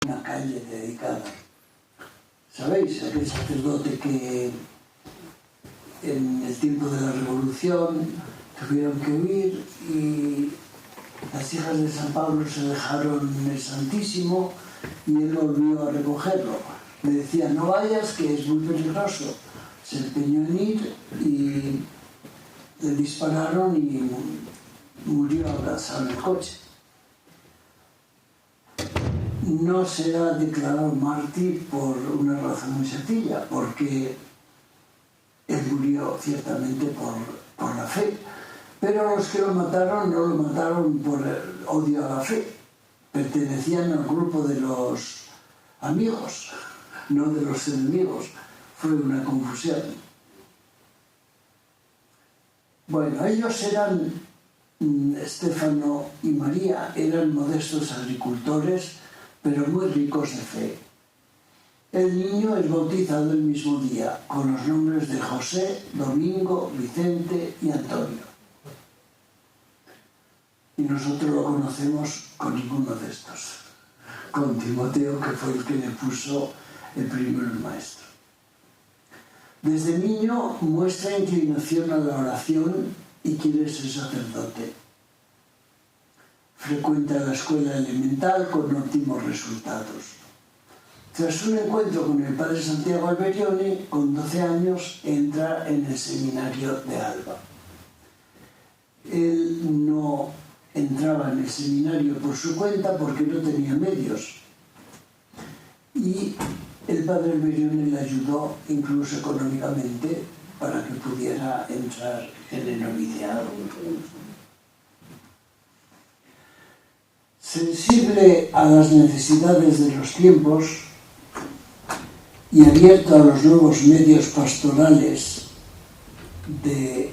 una calle dedicada. ¿Sabéis? Aquel sacerdote que en el tiempo de la Revolución tuvieron que huir y las hijas de San Pablo se dejaron el Santísimo y él volvió a recogerlo. Le decía, no vayas, que es muy peligroso. Se empeñó en ir y le dispararon y murió abrazado en el coche. No se ha declarado mártir por una razón muy sencilla, porque él murió ciertamente por la fe, pero los que lo mataron no lo mataron por el odio a la fe, pertenecían al grupo de los amigos, no de los enemigos. Fue una confusión. Bueno, ellos eran, Stefano y María, eran modestos agricultores, pero muy ricos de fe. El niño es bautizado el mismo día, con los nombres de José, Domingo, Vicente y Antonio. Y nosotros lo conocemos con ninguno de estos, con Timoteo, que fue el que le puso el primero el maestro. Desde niño muestra inclinación a la oración y quiere ser sacerdote. Frecuenta la escuela elemental con óptimos resultados. Tras un encuentro con el padre Santiago Alberione, con 12 años entra en el seminario de Alba. Él no entraba en el seminario por su cuenta porque no tenía medios. Y el padre Alberione le ayudó incluso económicamente para que pudiera entrar en el noviciado. Sensible a las necesidades de los tiempos y abierto a los nuevos medios pastorales de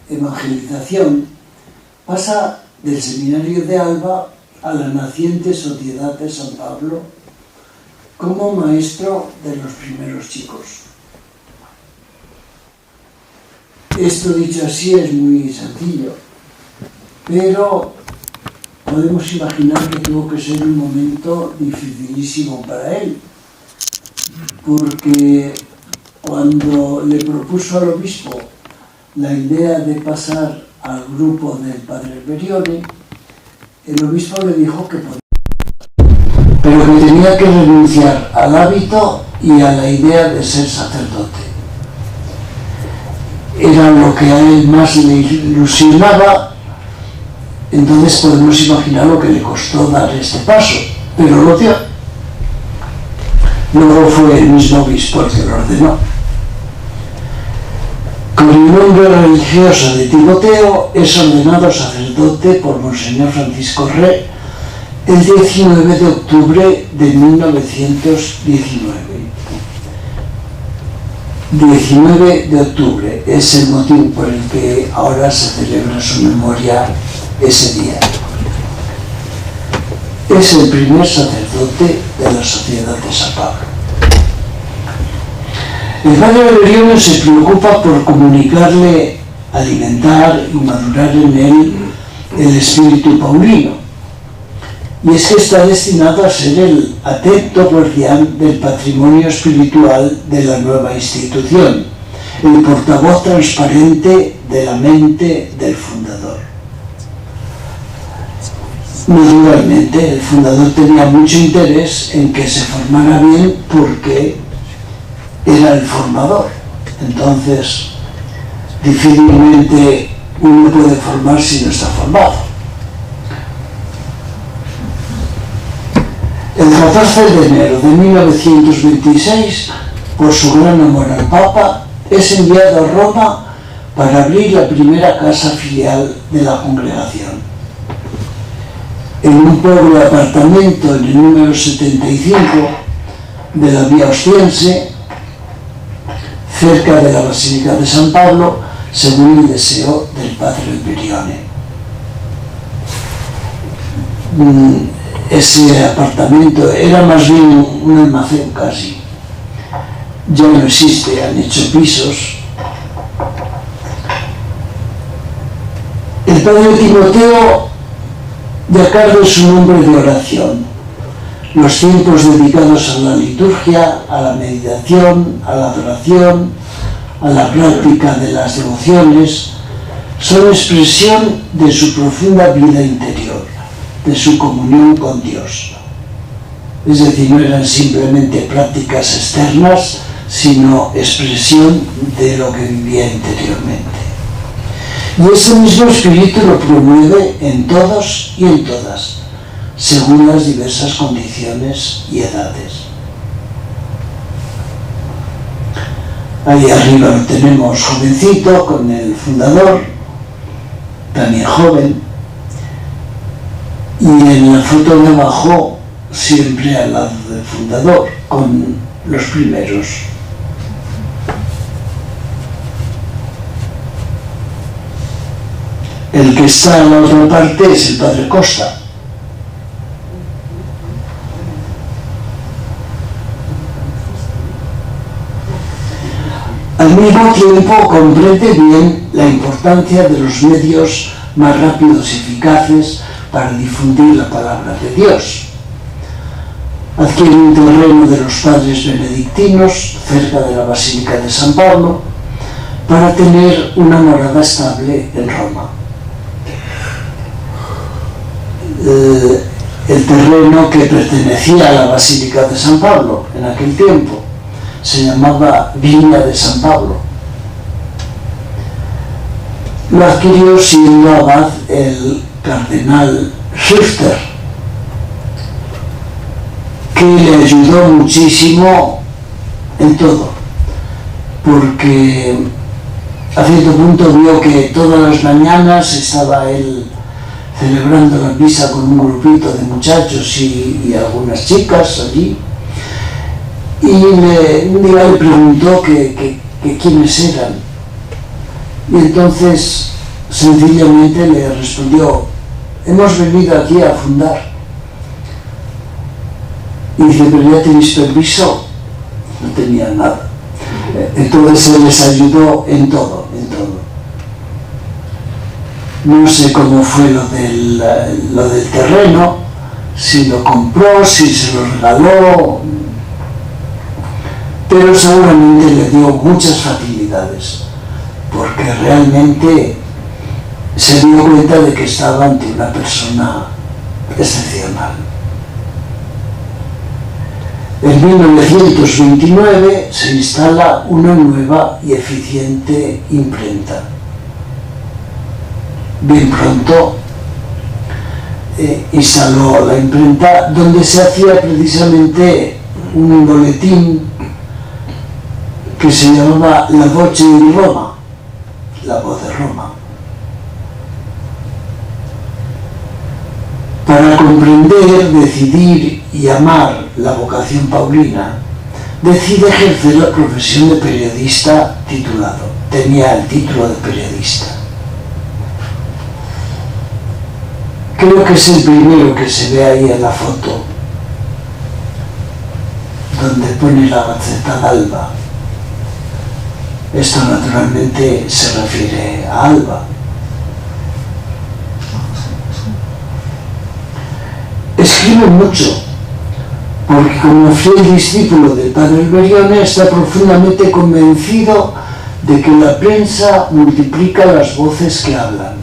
evangelización, pasa del seminario de Alba a la naciente Sociedad de San Pablo como maestro de los primeros chicos. Esto dicho así es muy sencillo, pero podemos imaginar que tuvo que ser un momento dificilísimo para él, porque cuando le propuso al obispo la idea de pasar al grupo del padre Alberione, el obispo le dijo que podía, pero que tenía que renunciar al hábito y a la idea de ser sacerdote. Era lo que a él más le ilusionaba. Entonces podemos imaginar lo que le costó dar este paso, pero lo dio. Luego fue el mismo obispo el que lo ordenó. Con el nombre religioso de Timoteo es ordenado sacerdote por Monseñor Francisco Re el 19 de octubre de 1919. 19 de octubre es el motivo por el que ahora se celebra su memoria ese día. Es el primer sacerdote de la Sociedad de San Pablo. El padre Alberione se preocupa por comunicarle, alimentar y madurar en él el espíritu paulino. Y es que está destinado a ser el atento guardián del patrimonio espiritual de la nueva institución, el portavoz transparente de la mente del fundador. Naturalmente, el fundador tenía mucho interés en que se formara bien porque era el formador. Entonces, difícilmente uno puede formar si no está formado. El 14 de enero de 1926, por su gran amor al Papa, es enviado a Roma para abrir la primera casa filial de la congregación. En un pobre apartamento en el número 75 de la Vía Ostiense, cerca de la Basílica de San Pablo, según el deseo del padre Alberione. Ese apartamento era más bien un almacén casi. Ya no existe, han hecho pisos. El padre Timoteo, de acuerdo a su nombre de oración, Los tiempos dedicados a la liturgia, a la meditación, a la adoración, a la práctica de las devociones, son expresión de su profunda vida interior, de su comunión con Dios. Es decir, no eran simplemente prácticas externas, sino expresión de lo que vivía interiormente. Y ese mismo espíritu lo promueve en todos y en todas, según las diversas condiciones y edades. Ahí arriba lo tenemos jovencito con el fundador, también joven, y en la foto de abajo siempre al lado del fundador, con los primeros. El que está en la otra parte es el padre Costa. Al mismo tiempo comprende bien la importancia de los medios más rápidos y eficaces para difundir la palabra de Dios. Adquiere un terreno de los padres benedictinos cerca de la Basílica de San Pablo para tener una morada estable en Roma. El terreno que pertenecía a la Basílica de San Pablo en aquel tiempo se llamaba Viña de San Pablo. Lo adquirió siendo abad el cardenal Schifter, que le ayudó muchísimo en todo, porque a cierto punto vio que todas las mañanas estaba él celebrando la misa con un grupito de muchachos y algunas chicas allí, y un día le preguntó que quiénes eran, y entonces sencillamente le respondió: hemos venido aquí a fundar. Y dice: pero ya tenéis permiso. No tenía nada. Entonces él les ayudó en todo, en todo. No sé cómo fue lo del terreno, si lo compró, si se lo regaló, pero seguramente le dio muchas facilidades, porque realmente se dio cuenta de que estaba ante una persona excepcional. En 1929 se instala una nueva y eficiente imprenta. Bien pronto instaló la imprenta donde se hacía precisamente un boletín que se llamaba La Voce di Roma, la voz de Roma. Para comprender, decidir y amar la vocación paulina, decide ejercer la profesión de periodista titulado. Tenía el título de periodista. Creo que es el primero que se ve ahí en la foto, donde pone la Gazzetta d'Alba. Esto naturalmente se refiere a Alba. Escribe mucho, porque como fiel discípulo del padre Alberione está profundamente convencido de que la prensa multiplica las voces que hablan,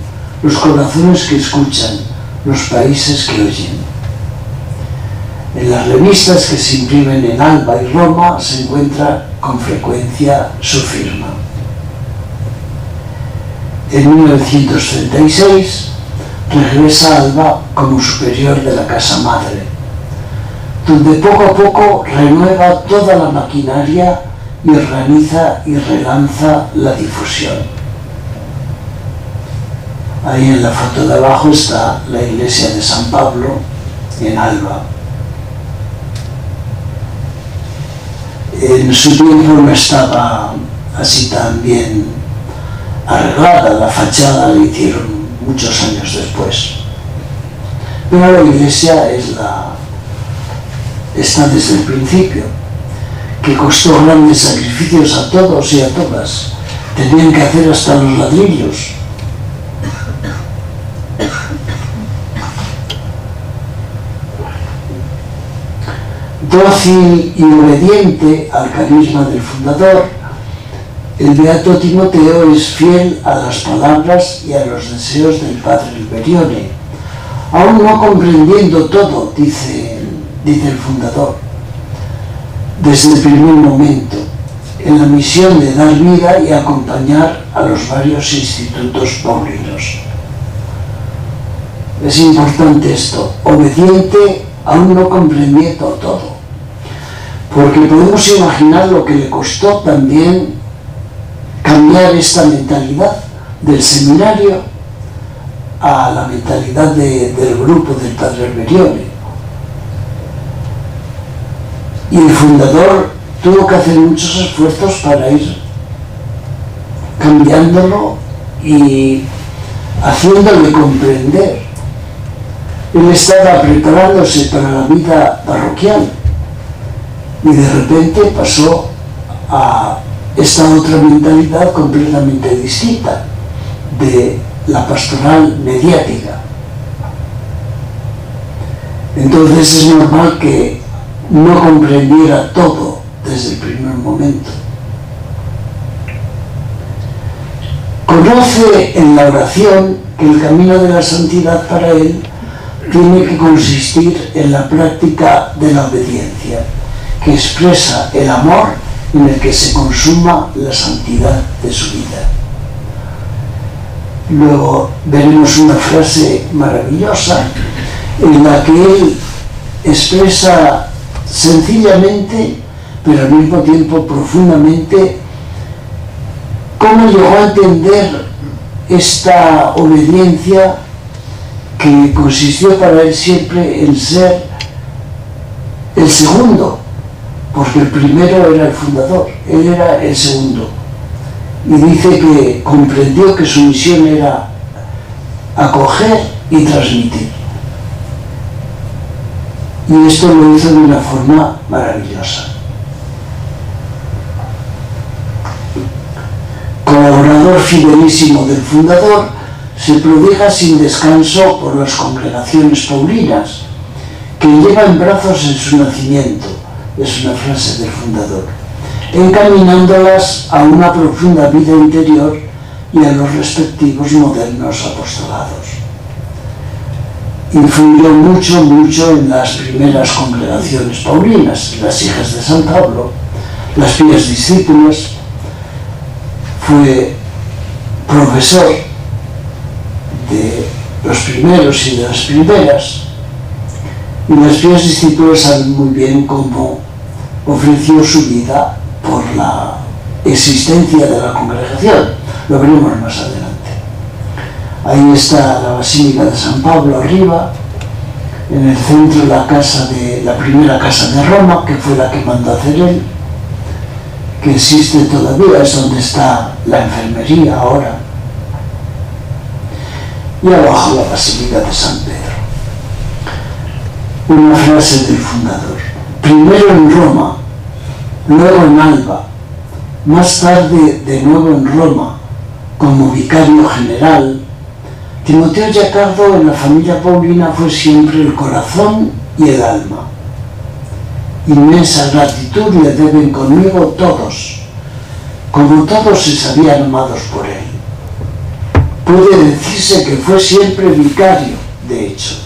los corazones que escuchan, los países que oyen. En las revistas que se imprimen en Alba y Roma se encuentra con frecuencia su firma. En 1936 regresa a Alba como superior de la Casa Madre, donde poco a poco renueva toda la maquinaria y organiza y relanza la difusión. Ahí en la foto de abajo está la iglesia de San Pablo en Alba. En su tiempo no estaba así tan bien arreglada, la fachada la hicieron muchos años después. Pero la iglesia está desde el principio, que costó grandes sacrificios a todos y a todas. Tenían que hacer hasta los ladrillos. dócil y obediente al carisma del fundador, el beato Timoteo es fiel a las palabras y a los deseos del padre Alberione, aún no comprendiendo todo, dice el fundador, desde el primer momento, en la misión de dar vida y acompañar a los varios institutos paulinos. Es importante esto, obediente aún no comprendiendo todo, porque podemos imaginar lo que le costó también cambiar esta mentalidad del seminario a la mentalidad del grupo del padre Alberione. Y el fundador tuvo que hacer muchos esfuerzos para ir cambiándolo y haciéndole comprender. Él estaba preparándose para la vida parroquial y de repente pasó a esta otra mentalidad completamente distinta de la pastoral mediática. Entonces es normal que no comprendiera todo desde el primer momento. Conoce en la oración que el camino de la santidad para él tiene que consistir en la práctica de la obediencia, que expresa el amor en el que se consuma la santidad de su vida. Luego veremos una frase maravillosa en la que él expresa sencillamente, pero al mismo tiempo profundamente, cómo llegó a entender esta obediencia que consistió para él siempre en ser el segundo, porque el primero era el fundador, él era el segundo. Y dice que comprendió que su misión era acoger y transmitir. Y esto lo hizo de una forma maravillosa. Colaborador fidelísimo del fundador, se prodiga sin descanso por las congregaciones paulinas, que lleva en brazos en su nacimiento, es una frase del fundador, encaminándolas a una profunda vida interior y a los respectivos modernos apostolados. Influyó mucho en las primeras congregaciones paulinas, las hijas de San Pablo, las pías discípulas, fue profesor de los primeros y de las primeras, y las pías discípulas saben muy bien cómo ofreció su vida por la existencia de la congregación. Lo veremos más adelante. Ahí está la Basílica de San Pablo arriba, en el centro la primera casa de Roma, que fue la que mandó hacer él, que existe todavía, es donde está la enfermería ahora. Y abajo la Basílica de San Pedro. Una frase del fundador: primero en Roma, luego en Alba, más tarde de nuevo en Roma, como vicario general, Timoteo Giacardo en la familia paulina fue siempre el corazón y el alma. Inmensa gratitud le deben conmigo todos, como todos se sabían amados por él. Puede decirse que fue siempre vicario, de hecho.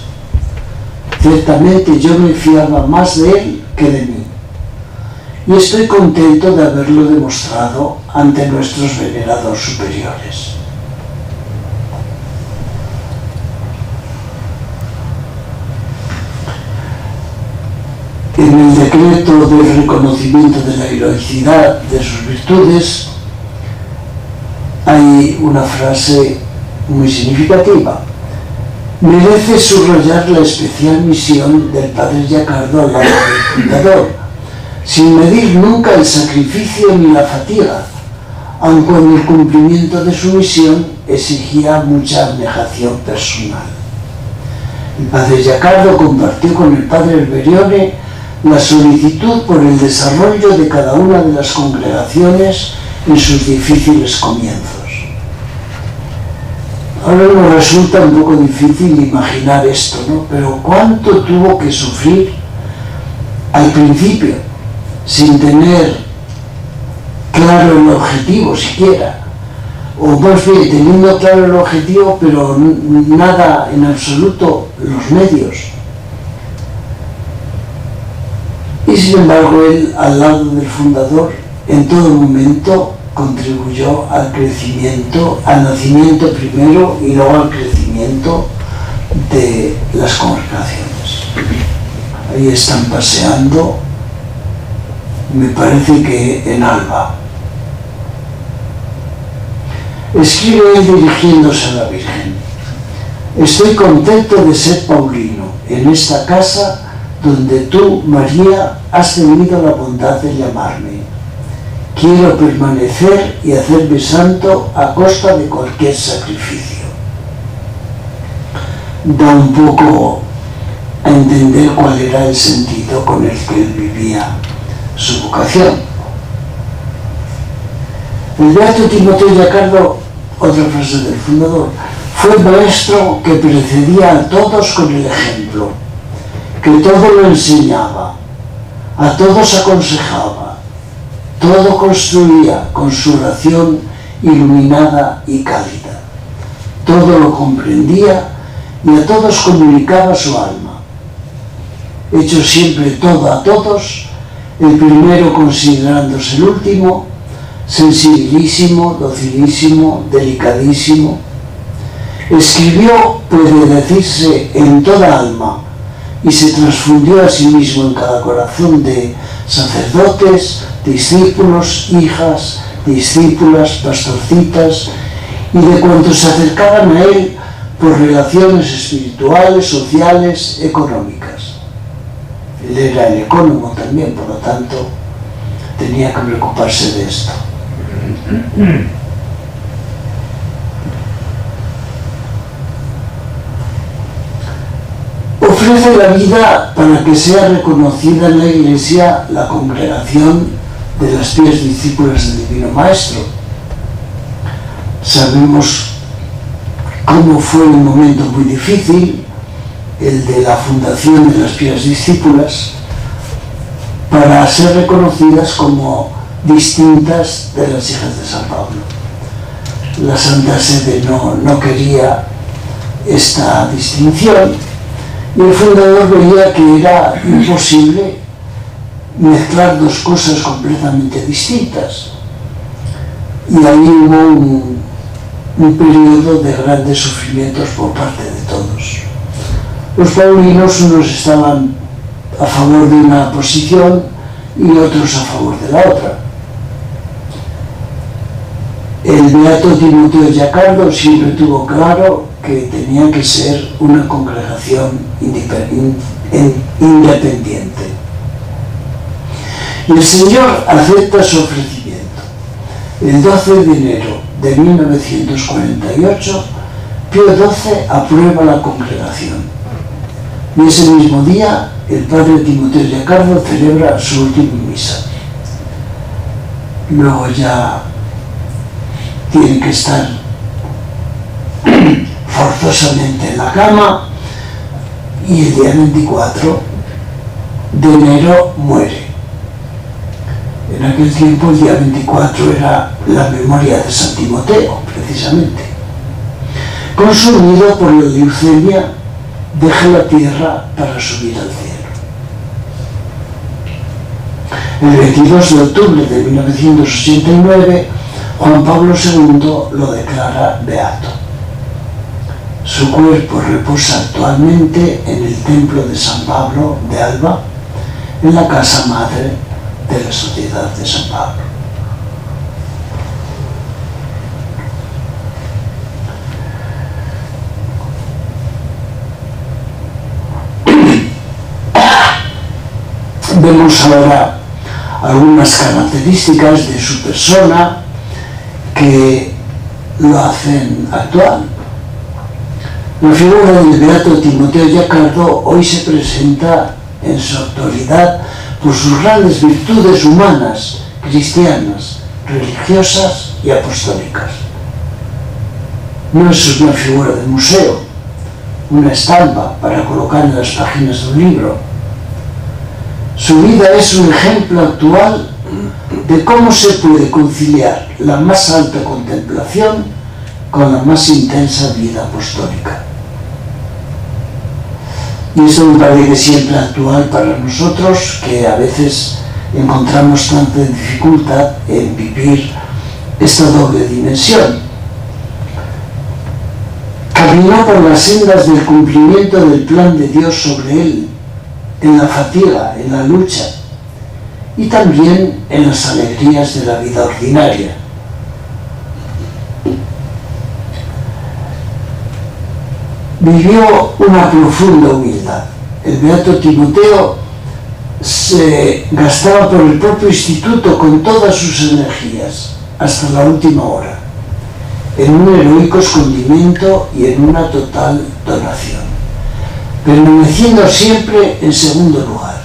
Ciertamente yo me fiaba más de él que de mí, y estoy contento de haberlo demostrado ante nuestros venerados superiores. En el decreto de reconocimiento de la heroicidad de sus virtudes hay una frase muy significativa. Merece subrayar la especial misión del padre Giacardo al lado del fundador, sin medir nunca el sacrificio ni la fatiga, aun cuando el cumplimiento de su misión exigía mucha abnegación personal. El padre Giacardo compartió con el padre Alberione la solicitud por el desarrollo de cada una de las congregaciones en sus difíciles comienzos. Ahora nos resulta un poco difícil imaginar esto, ¿no? Pero cuánto tuvo que sufrir al principio, sin tener claro el objetivo siquiera, o más bien teniendo claro el objetivo, pero nada en absoluto los medios. Y sin embargo, él, al lado del fundador, en todo momento contribuyó al crecimiento, al nacimiento primero y luego al crecimiento de las congregaciones. Ahí están paseando, me parece que en Alba. Escribe él dirigiéndose a la Virgen: estoy contento de ser paulino en esta casa donde tú, María, has tenido la bondad de llamarme. Quiero permanecer y hacerme santo a costa de cualquier sacrificio. Da un poco a entender cuál era el sentido con el que él vivía su vocación. El beato Timoteo Yacardo, otra frase del fundador, fue maestro que precedía a todos con el ejemplo, que todo lo enseñaba, a todos aconsejaba, todo construía con su oración iluminada y cálida, todo lo comprendía y a todos comunicaba su alma. Hecho siempre todo a todos, el primero considerándose el último, sensibilísimo, docilísimo, delicadísimo. Escribió, puede decirse, en toda alma, y se transfundió a sí mismo en cada corazón de sacerdotes, discípulos, hijas, discípulas, pastorcitas, y de cuantos se acercaban a él por relaciones espirituales, sociales, económicas. Él era el ecónomo también, por lo tanto, tenía que preocuparse de esto. Ofrece la vida para que sea reconocida en la Iglesia la congregación de las pías discípulas del Divino Maestro. Sabemos cómo fue un momento muy difícil, el de la fundación de las pías discípulas, para ser reconocidas como distintas de las hijas de San Pablo. La Santa Sede no quería esta distinción, y el fundador veía que era imposible mezclar dos cosas completamente distintas. Y ahí hubo un periodo de grandes sufrimientos por parte de todos. Los paulinos, unos estaban a favor de una posición y otros a favor de la otra. El beato Timoteo Yacardo siempre tuvo claro que tenía que ser una congregación independiente. Y el Señor acepta su ofrecimiento. El 12 de enero de 1948, Pío XII aprueba la congregación. Y ese mismo día, el padre Timoteo Yacardo celebra su última misa. Luego ya tiene que estar forzosamente en la cama, y el día 24 de enero muere. En aquel tiempo el día 24 era la memoria de San Timoteo, precisamente. Consumido por la leucemia, deja la tierra para subir al cielo. El 22 de octubre de 1989, Juan Pablo II lo declara beato. Su cuerpo reposa actualmente en el templo de San Pablo de Alba, en la casa madre de la Sociedad de San Pablo. Vemos ahora algunas características de su persona que lo hacen actual. La figura del beato Timoteo Yacardo hoy se presenta en su actualidad por sus grandes virtudes humanas, cristianas, religiosas y apostólicas. No es una figura de museo, una estampa para colocar en las páginas de un libro. Su vida es un ejemplo actual de cómo se puede conciliar la más alta contemplación con la más intensa vida apostólica. Y esto me parece siempre actual para nosotros, que a veces encontramos tanta dificultad en vivir esta doble dimensión. Caminó por las sendas del cumplimiento del plan de Dios sobre él, en la fatiga, en la lucha y también en las alegrías de la vida ordinaria. Vivió una profunda humildad. El beato Timoteo se gastaba por el propio instituto con todas sus energías, hasta la última hora, en un heroico escondimiento y en una total donación, permaneciendo siempre en segundo lugar,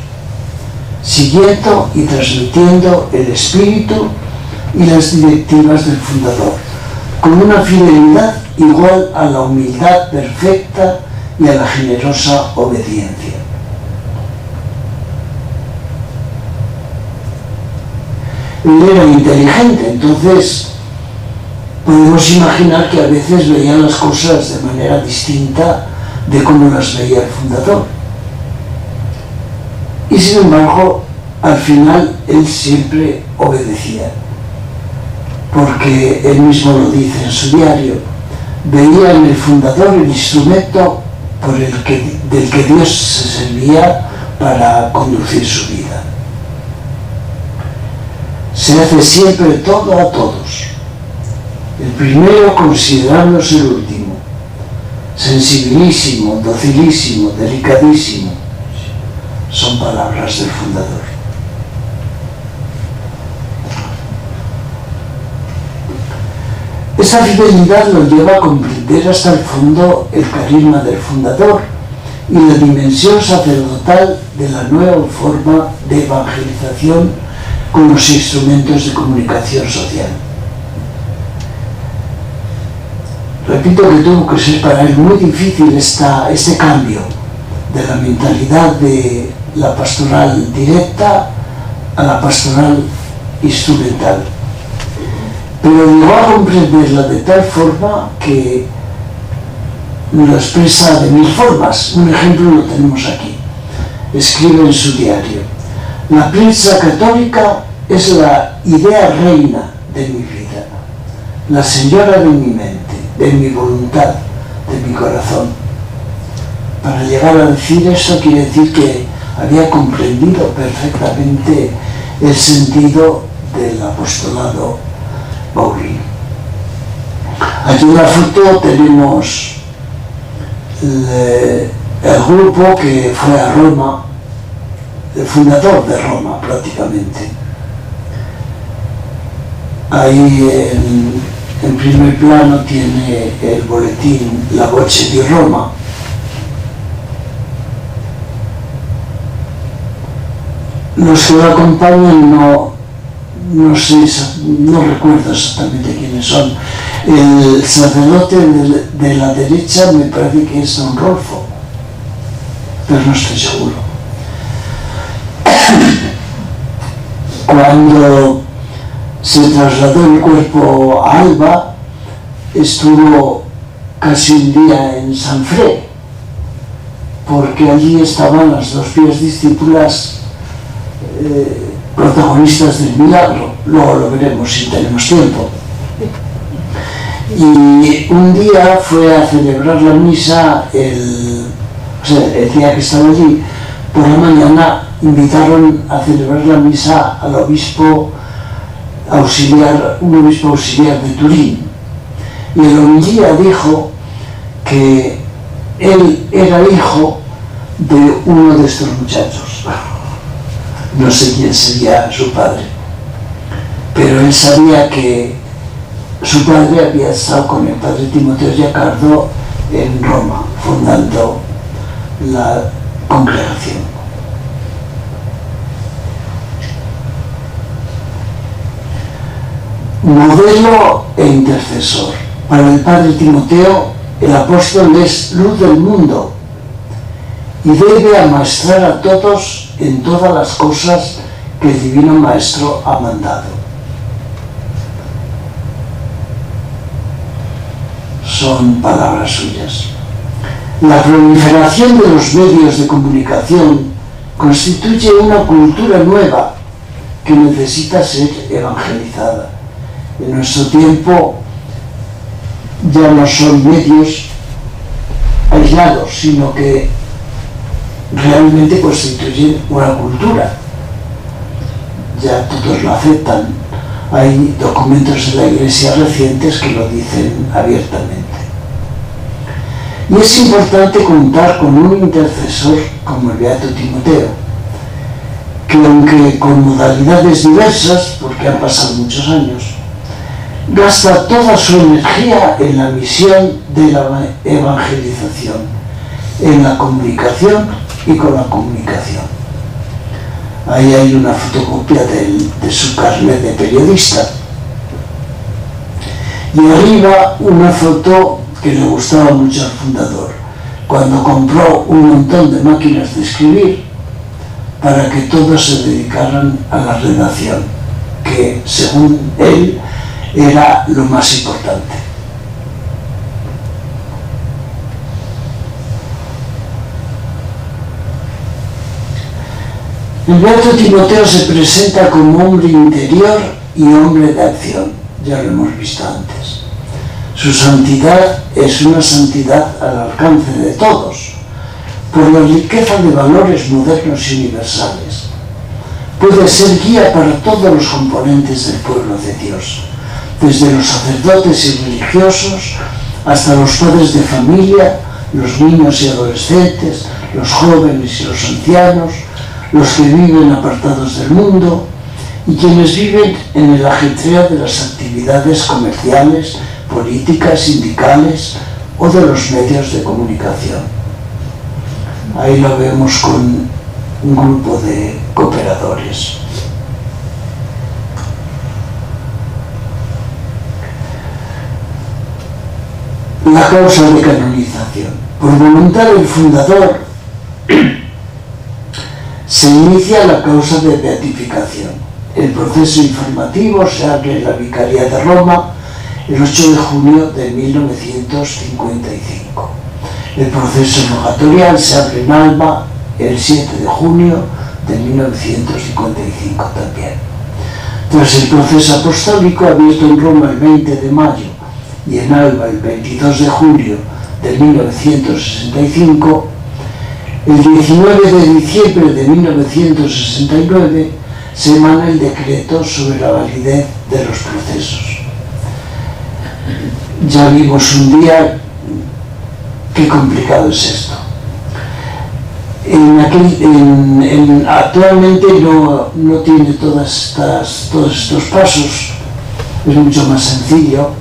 siguiendo y transmitiendo el espíritu y las directivas del fundador, con una fidelidad igual a la humildad perfecta y a la generosa obediencia. Él era inteligente, entonces podemos imaginar que a veces veía las cosas de manera distinta de cómo las veía el fundador. Y sin embargo, al final él siempre obedecía, porque él mismo lo dice en su diario: veía en el fundador el instrumento del que Dios se servía para conducir su vida. Se hace siempre todo a todos, el primero considerándose el último, sensibilísimo, docilísimo, delicadísimo. Son palabras del fundador. Esa fidelidad lo lleva a comprender hasta el fondo el carisma del fundador y la dimensión sacerdotal de la nueva forma de evangelización con los instrumentos de comunicación social. Repito que tuvo que ser para él muy difícil este cambio de la mentalidad de la pastoral directa a la pastoral instrumental. Pero llegó a comprenderla de tal forma que lo expresa de 1000 formas. Un ejemplo lo tenemos aquí. Escribe en su diario: la prensa católica es la idea reina de mi vida, la señora de mi mente, de mi voluntad, de mi corazón. Para llegar a decir eso quiere decir que había comprendido perfectamente el sentido del apostolado paulino. Aquí en la foto tenemos el grupo que fue a Roma, el fundador de Roma prácticamente. Ahí en primer plano tiene el boletín La Voce di Roma. Los que lo acompañan no recuerdo exactamente quiénes son. El sacerdote de la derecha me parece que es don Rolfo, pero no estoy seguro. Cuando se trasladó el cuerpo a Alba, estuvo casi un día en Sanfré, porque allí estaban las 2 pías discípulas protagonistas del milagro. Luego lo veremos si tenemos tiempo. Y un día fue a celebrar la misa, el día que estaba allí, por la mañana invitaron a celebrar la misa al obispo auxiliar, un obispo auxiliar de Turín. Y el homilía dijo que él era hijo de uno de estos muchachos. No sé quién sería su padre, pero él sabía que su padre había estado con el padre Timoteo Giacardo en Roma, fundando la congregación. Modelo e intercesor. Para el padre Timoteo, el apóstol es luz del mundo y debe amaestrar a todos en todas las cosas que el Divino Maestro ha mandado. Son palabras suyas. La proliferación de los medios de comunicación constituye una cultura nueva que necesita ser evangelizada. En nuestro tiempo ya no son medios aislados, sino que realmente constituyen una cultura. Ya todos lo aceptan. Hay documentos de la Iglesia recientes que lo dicen abiertamente. Y es importante contar con un intercesor como el Beato Timoteo, que aunque con modalidades diversas, porque han pasado muchos años, gasta toda su energía en la misión de la evangelización, en la comunicación y con la comunicación. Ahí hay una fotocopia de su carnet de periodista. Y arriba una foto que le gustaba mucho al fundador, cuando compró un montón de máquinas de escribir para que todos se dedicaran a la redacción, que según él era lo más importante. El Beato Timoteo se presenta como hombre interior y hombre de acción, ya lo hemos visto antes. Su santidad es una santidad al alcance de todos, por la riqueza de valores modernos y universales. Puede ser guía para todos los componentes del pueblo de Dios, desde los sacerdotes y religiosos hasta los padres de familia, los niños y adolescentes, los jóvenes y los ancianos, los que viven apartados del mundo y quienes viven en el ajetreo de las actividades comerciales, políticas, sindicales o de los medios de comunicación. Ahí lo vemos con un grupo de cooperadores. La causa de canonización. Por voluntad del fundador se inicia la causa de beatificación. El proceso informativo se abre en la Vicaría de Roma el 8 de junio de 1955. El proceso rogatorial se abre en Alba el 7 de junio de 1955 también. Tras el proceso apostólico abierto en Roma el 20 de mayo y en Alba el 22 de julio de 1965, el 19 de diciembre de 1969 se emana el decreto sobre la validez de los procesos. Ya vimos un día qué complicado es esto. Actualmente no tiene todos estos pasos, es mucho más sencillo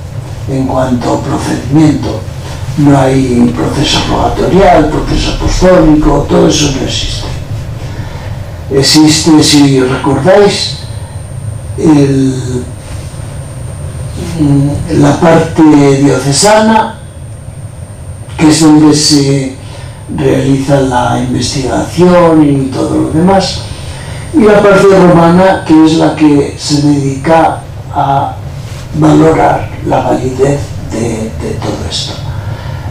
en cuanto a procedimiento. No hay proceso rogatorial, proceso apostólico, todo eso no existe. Existe, si recordáis, la parte diocesana, que es donde se realiza la investigación y todo lo demás, y la parte romana, que es la que se dedica a valorar la validez de todo esto.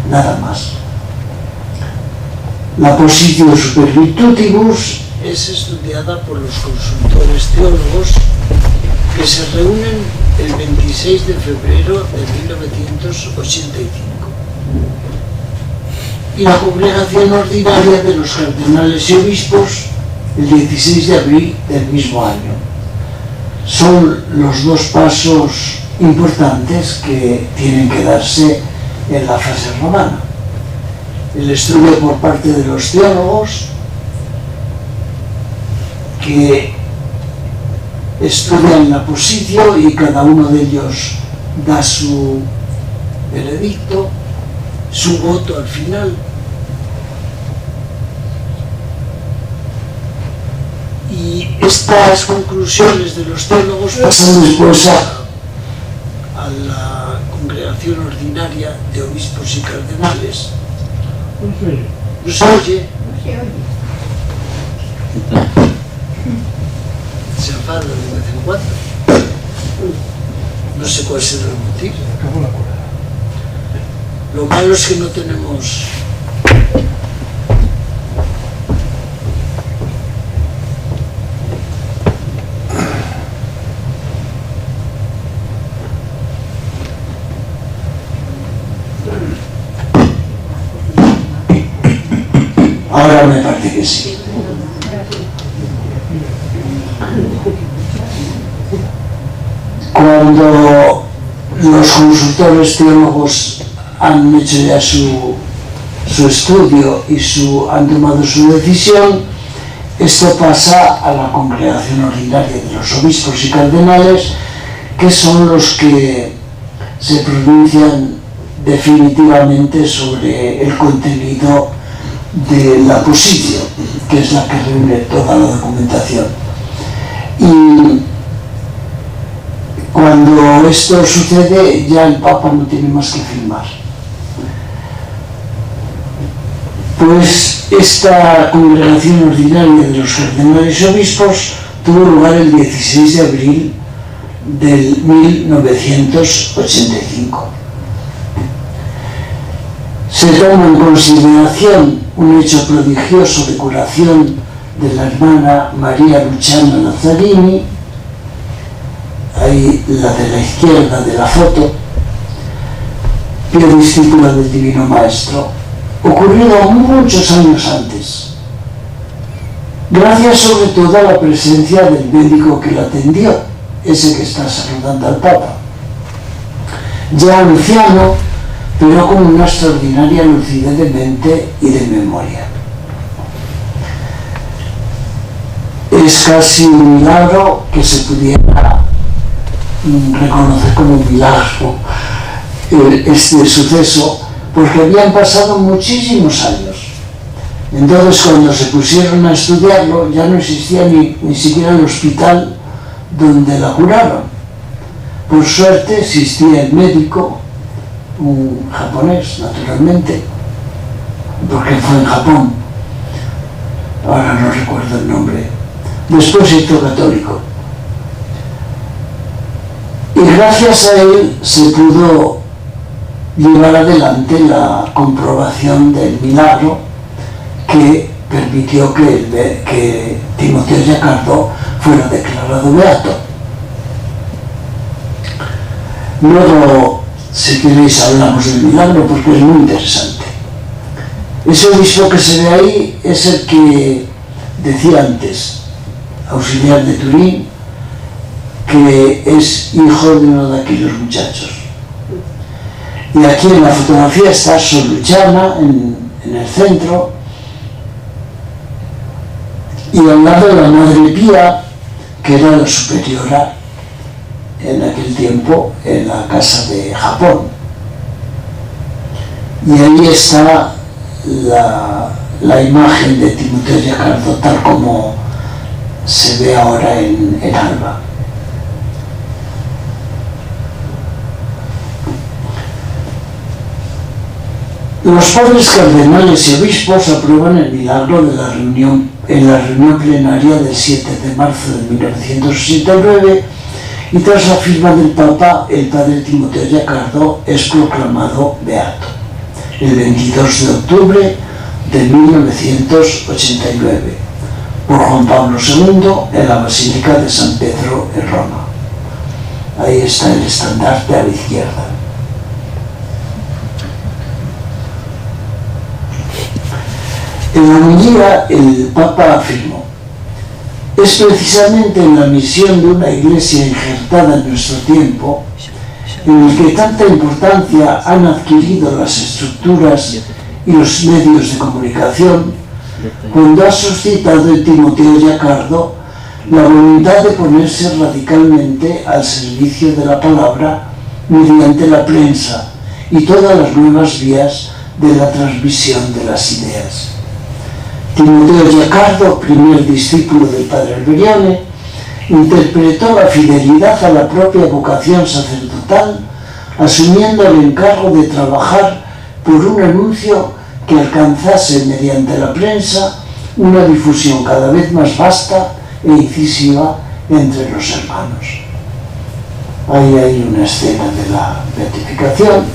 Nada más. La Positio Super Virtutibus es estudiada por los consultores teólogos que se reúnen el 26 de febrero de 1985. Y la congregación ordinaria de los cardenales y obispos el 16 de abril del mismo año. Son los dos pasos importantes que tienen que darse en la fase romana. El estudio por parte de los teólogos, que estudian la Positio y cada uno de ellos da su veredicto, su voto al final. Y estas conclusiones de los teólogos pasan después a la congregación ordinaria de obispos y cardenales. ¿No se oye? No se oye. escapado de vez en cuando. No sé cuál será el motivo. Lo malo es que no tenemos... Ahora me parece que sí. Cuando los consultores teólogos han hecho ya su estudio y han tomado su decisión, esto pasa a la congregación ordinaria de los obispos y cardenales, que son los que se pronuncian definitivamente sobre el contenido de la posición, que es la que reúne toda la documentación. Y cuando esto sucede, ya el Papa no tiene más que firmar. Pues esta congregación ordinaria de los cardenales y obispos tuvo lugar el 16 de abril del 1985. Se toma en consideración un hecho prodigioso de curación de la hermana María Luciana Lazzarini, ahí la de la izquierda de la foto, pia discípula del Divino Maestro, ocurrido muchos años antes, gracias sobre todo a la presencia del médico que la atendió, ese que está saludando al Papa, ya anciano, pero con una extraordinaria lucidez de mente y de memoria. Es casi un milagro que se pudiera reconocer como un milagro este suceso, porque habían pasado muchísimos años. Entonces, cuando se pusieron a estudiarlo, ya no existía ni siquiera el hospital donde la curaron. Por suerte existía el médico, un japonés, naturalmente, porque fue en Japón, ahora no recuerdo el nombre, después hizo católico, y gracias a él se pudo llevar adelante la comprobación del milagro que permitió que Timoteo Giacardo fuera declarado beato. Luego, si queréis, hablamos del milagro porque es muy interesante. Ese obispo que se ve ahí es el que decía antes, auxiliar de Turín, que es hijo de uno de aquellos muchachos. Y aquí en la fotografía está Sor Luciana en el centro, y al lado la Madre Pía, que era la superiora en aquel tiempo en la casa de Japón. Y ahí está la imagen de Timoteo Giacardo tal como se ve ahora en Alba. Los padres cardenales y obispos aprueban el milagro de en la reunión plenaria del 7 de marzo de 1969, y tras la firma del Papa, el padre Timoteo Giacardo es proclamado beato el 22 de octubre de 1989 por Juan Pablo II en la Basílica de San Pedro en Roma. Ahí está el estandarte a la izquierda. En la homilía el Papa afirmó: es precisamente en la misión de una iglesia injertada en nuestro tiempo, en el que tanta importancia han adquirido las estructuras y los medios de comunicación, cuando ha suscitado en Timoteo Giacardo la voluntad de ponerse radicalmente al servicio de la palabra mediante la prensa y todas las nuevas vías de la transmisión de las ideas. Timoteo Giacardo, primer discípulo del padre Alberione, interpretó la fidelidad a la propia vocación sacerdotal, asumiendo el encargo de trabajar por un anuncio que alcanzase mediante la prensa una difusión cada vez más vasta e incisiva entre los hermanos. Ahí hay una escena de la beatificación.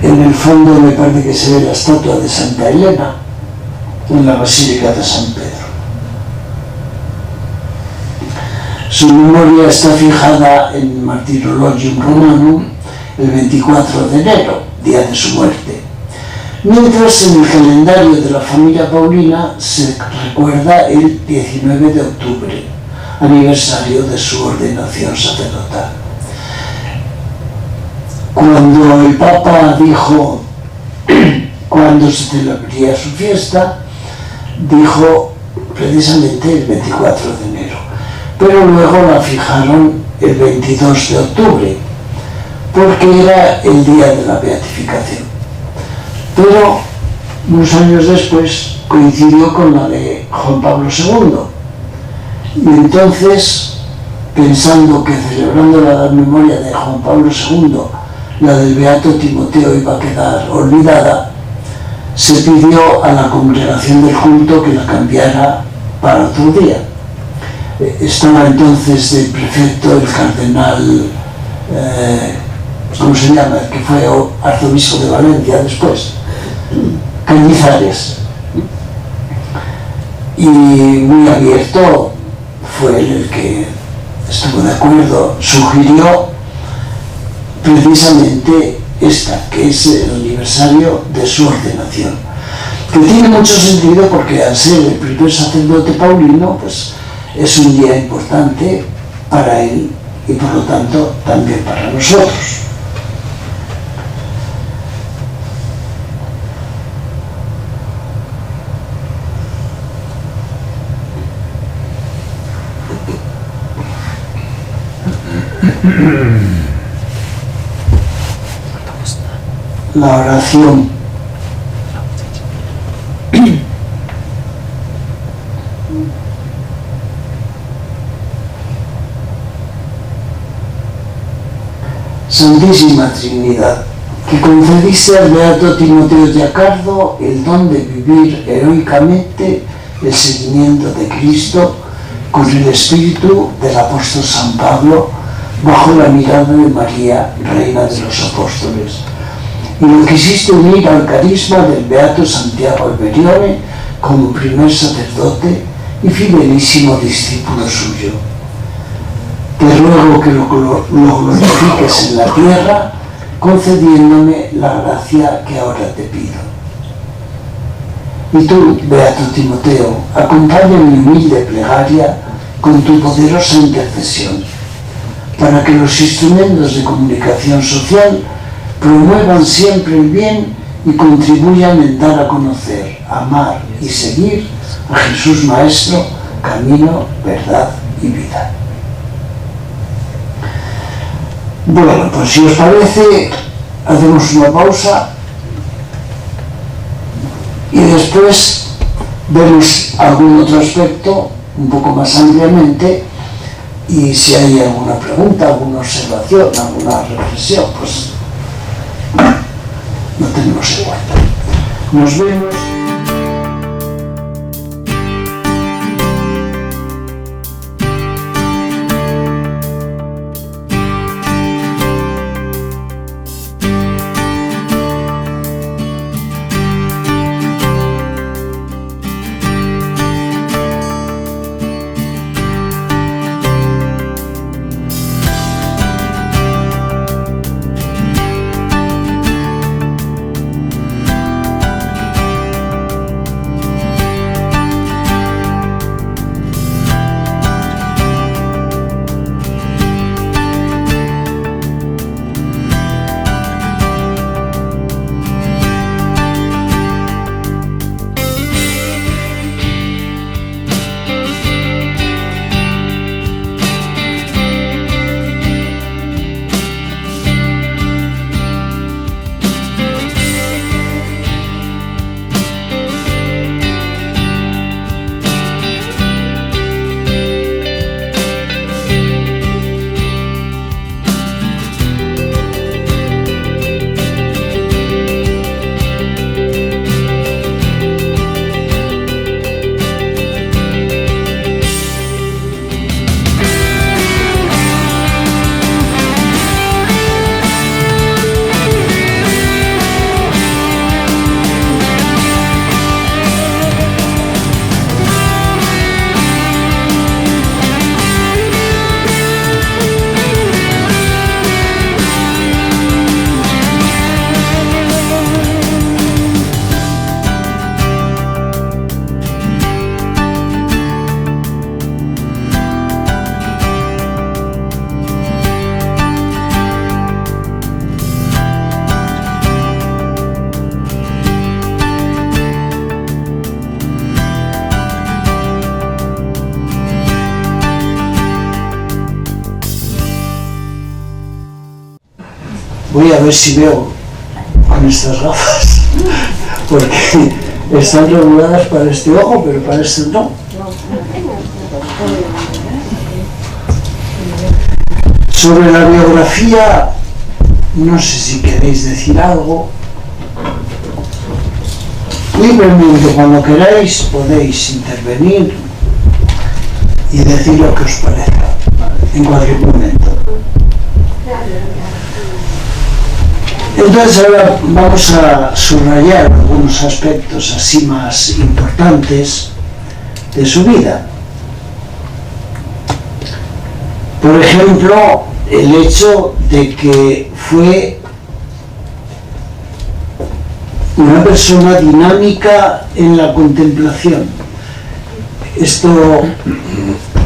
En el fondo me parece que se ve la estatua de Santa Elena en la Basílica de San Pedro. Su memoria está fijada en Martyrologium Romanum el 24 de enero, día de su muerte, mientras en el calendario de la familia Paulina se recuerda el 19 de octubre, aniversario de su ordenación sacerdotal. Cuando el Papa dijo cuándo se celebraría su fiesta, dijo precisamente el 24 de enero, pero luego la fijaron el 22 de octubre, porque era el día de la beatificación. Pero unos años después coincidió con la de Juan Pablo II, y entonces, pensando que celebrando la memoria de Juan Pablo II, la del Beato Timoteo iba a quedar olvidada, se pidió a la congregación del culto que la cambiara para otro día. Estaba entonces de prefecto el cardenal, ¿cómo se llama?, el que fue arzobispo de Valencia después, Cañizares. Y muy abierto, fue él el que estuvo de acuerdo, sugirió precisamente esta, que es el aniversario de su ordenación, que tiene mucho sentido porque al ser el primer sacerdote paulino, pues es un día importante para él y por lo tanto también para nosotros. La oración. Santísima Trinidad, que concediste al Beato Timoteo Giacardo el don de vivir heroicamente el seguimiento de Cristo con el espíritu del apóstol San Pablo, bajo la mirada de María, Reina de los Apóstoles, y lo quisiste unir al carisma del Beato Santiago Alberione como primer sacerdote y fidelísimo discípulo suyo. Te ruego que lo glorifiques en la tierra, concediéndome la gracia que ahora te pido. Y tú, Beato Timoteo, acompaña mi humilde plegaria con tu poderosa intercesión, para que los instrumentos de comunicación social promuevan siempre el bien y contribuyan en dar a conocer, amar y seguir a Jesús Maestro, camino, verdad y vida. Bueno, pues si os parece, hacemos una pausa y después vemos algún otro aspecto un poco más ampliamente, y si hay alguna pregunta, alguna observación, alguna reflexión, pues lo tenemos en cuenta. Nos vemos. Voy a ver si veo con estas gafas, porque están reguladas para este ojo, pero para este no. Sobre la biografía, no sé si queréis decir algo. Libremente, cuando queráis, podéis intervenir y decir lo que os parezca, en cualquier momento. Entonces ahora vamos a subrayar algunos aspectos así más importantes de su vida. Por ejemplo, el hecho de que fue una persona dinámica en la contemplación. Esto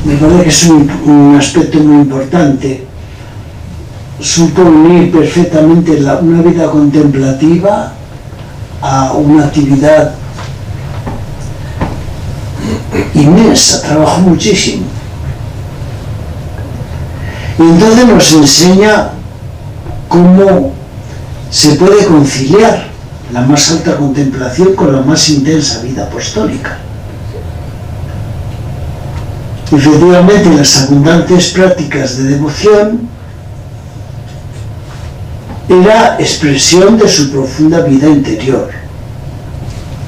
me parece que es un aspecto muy importante. Supo unir perfectamente una vida contemplativa a una actividad inmensa, trabajó muchísimo. Y entonces nos enseña cómo se puede conciliar la más alta contemplación con la más intensa vida apostólica. Efectivamente, las abundantes prácticas de devoción era expresión de su profunda vida interior,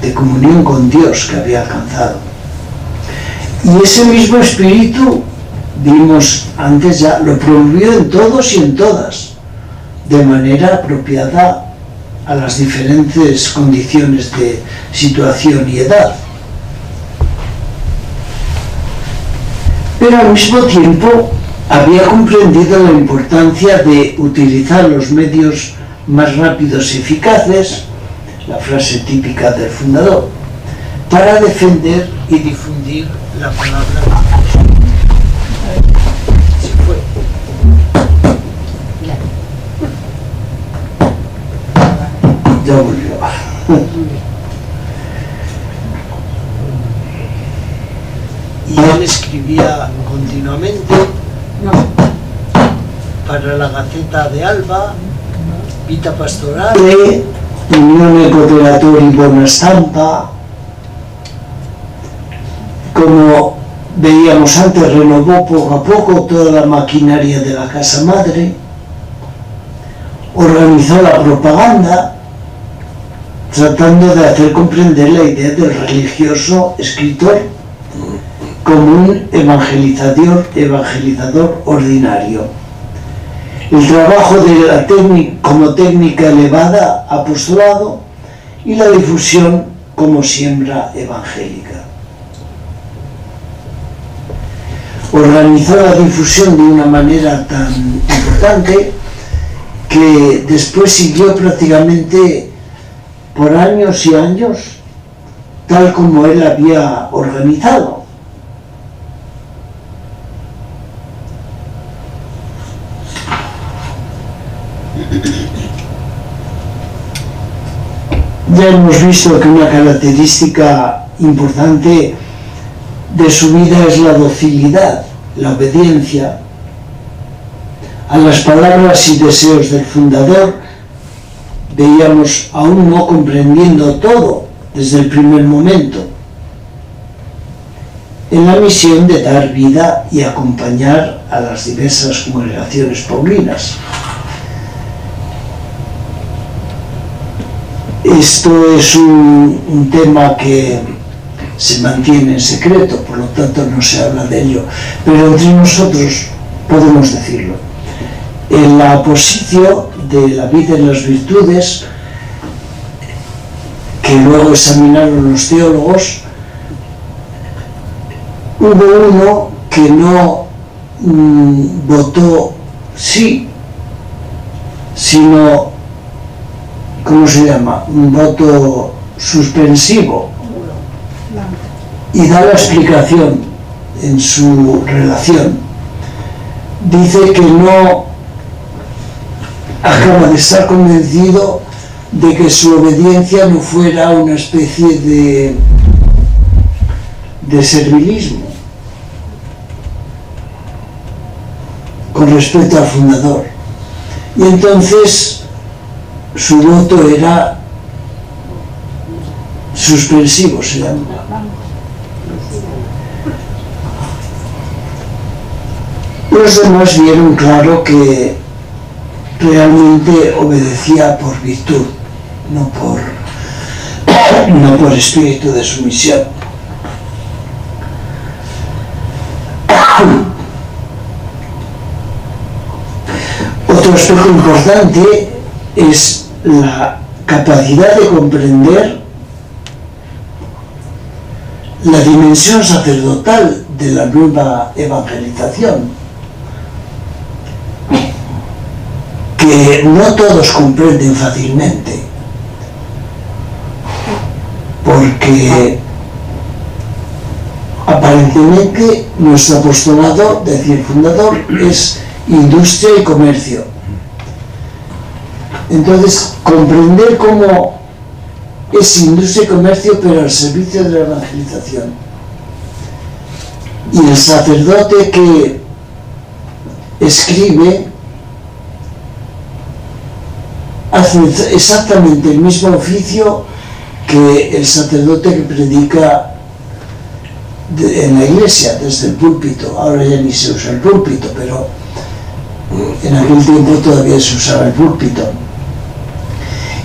de comunión con Dios que había alcanzado. Y ese mismo espíritu, vimos antes ya, lo promovió en todos y en todas, de manera apropiada a las diferentes condiciones de situación y edad. Pero al mismo tiempo había comprendido la importancia de utilizar los medios más rápidos y eficaces, la frase típica del fundador, para defender y difundir la palabra de Dios. Se fue. Ya volvió. Y él escribía continuamente para la Gaceta de Alba, Vita Pastorale, Unione Cooperatori Buona Stampa. Como veíamos antes, renovó poco a poco toda la maquinaria de la Casa Madre, organizó la propaganda, tratando de hacer comprender la idea del religioso escritor como un evangelizador ordinario. El trabajo de como técnica elevada, apostolado, y la difusión como siembra evangélica. Organizó la difusión de una manera tan importante que después siguió prácticamente por años y años, tal como él había organizado. Ya hemos visto que una característica importante de su vida es la docilidad, la obediencia a las palabras y deseos del fundador. Veíamos, aún no comprendiendo todo desde el primer momento, en la misión de dar vida y acompañar a las diversas congregaciones paulinas. Esto es un tema que se mantiene en secreto, por lo tanto no se habla de ello, pero entre nosotros podemos decirlo. En la posición de la vida en las virtudes, que luego examinaron los teólogos, hubo uno que no votó sí, sino, ¿cómo se llama?, un voto suspensivo, y da la explicación en su relación. Dice que no acaba de estar convencido de que su obediencia no fuera una especie de servilismo con respecto al fundador. Y entonces su voto era suspensivo, se llama. Los demás vieron claro que realmente obedecía por virtud, no por espíritu de sumisión. Otro aspecto importante es la capacidad de comprender la dimensión sacerdotal de la nueva evangelización, que no todos comprenden fácilmente, porque aparentemente nuestro apostolado, decía el fundador, es industria y comercio. Entonces, comprender cómo es industria y comercio, pero al servicio de la evangelización. Y el sacerdote que escribe hace exactamente el mismo oficio que el sacerdote que predica en la iglesia, desde el púlpito. Ahora ya ni se usa el púlpito, pero en aquel tiempo todavía se usaba el púlpito.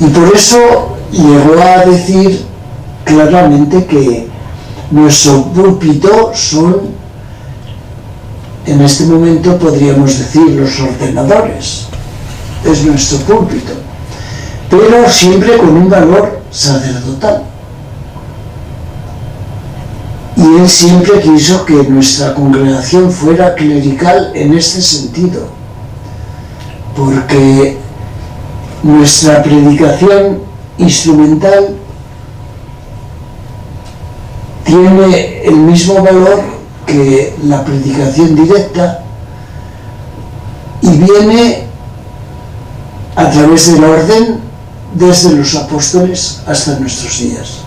Y por eso llegó a decir claramente que nuestro púlpito son, en este momento podríamos decir, los ordenadores. Es nuestro púlpito, pero siempre con un valor sacerdotal. Y él siempre quiso que nuestra congregación fuera clerical en este sentido, porque nuestra predicación instrumental tiene el mismo valor que la predicación directa y viene a través del orden desde los apóstoles hasta nuestros días.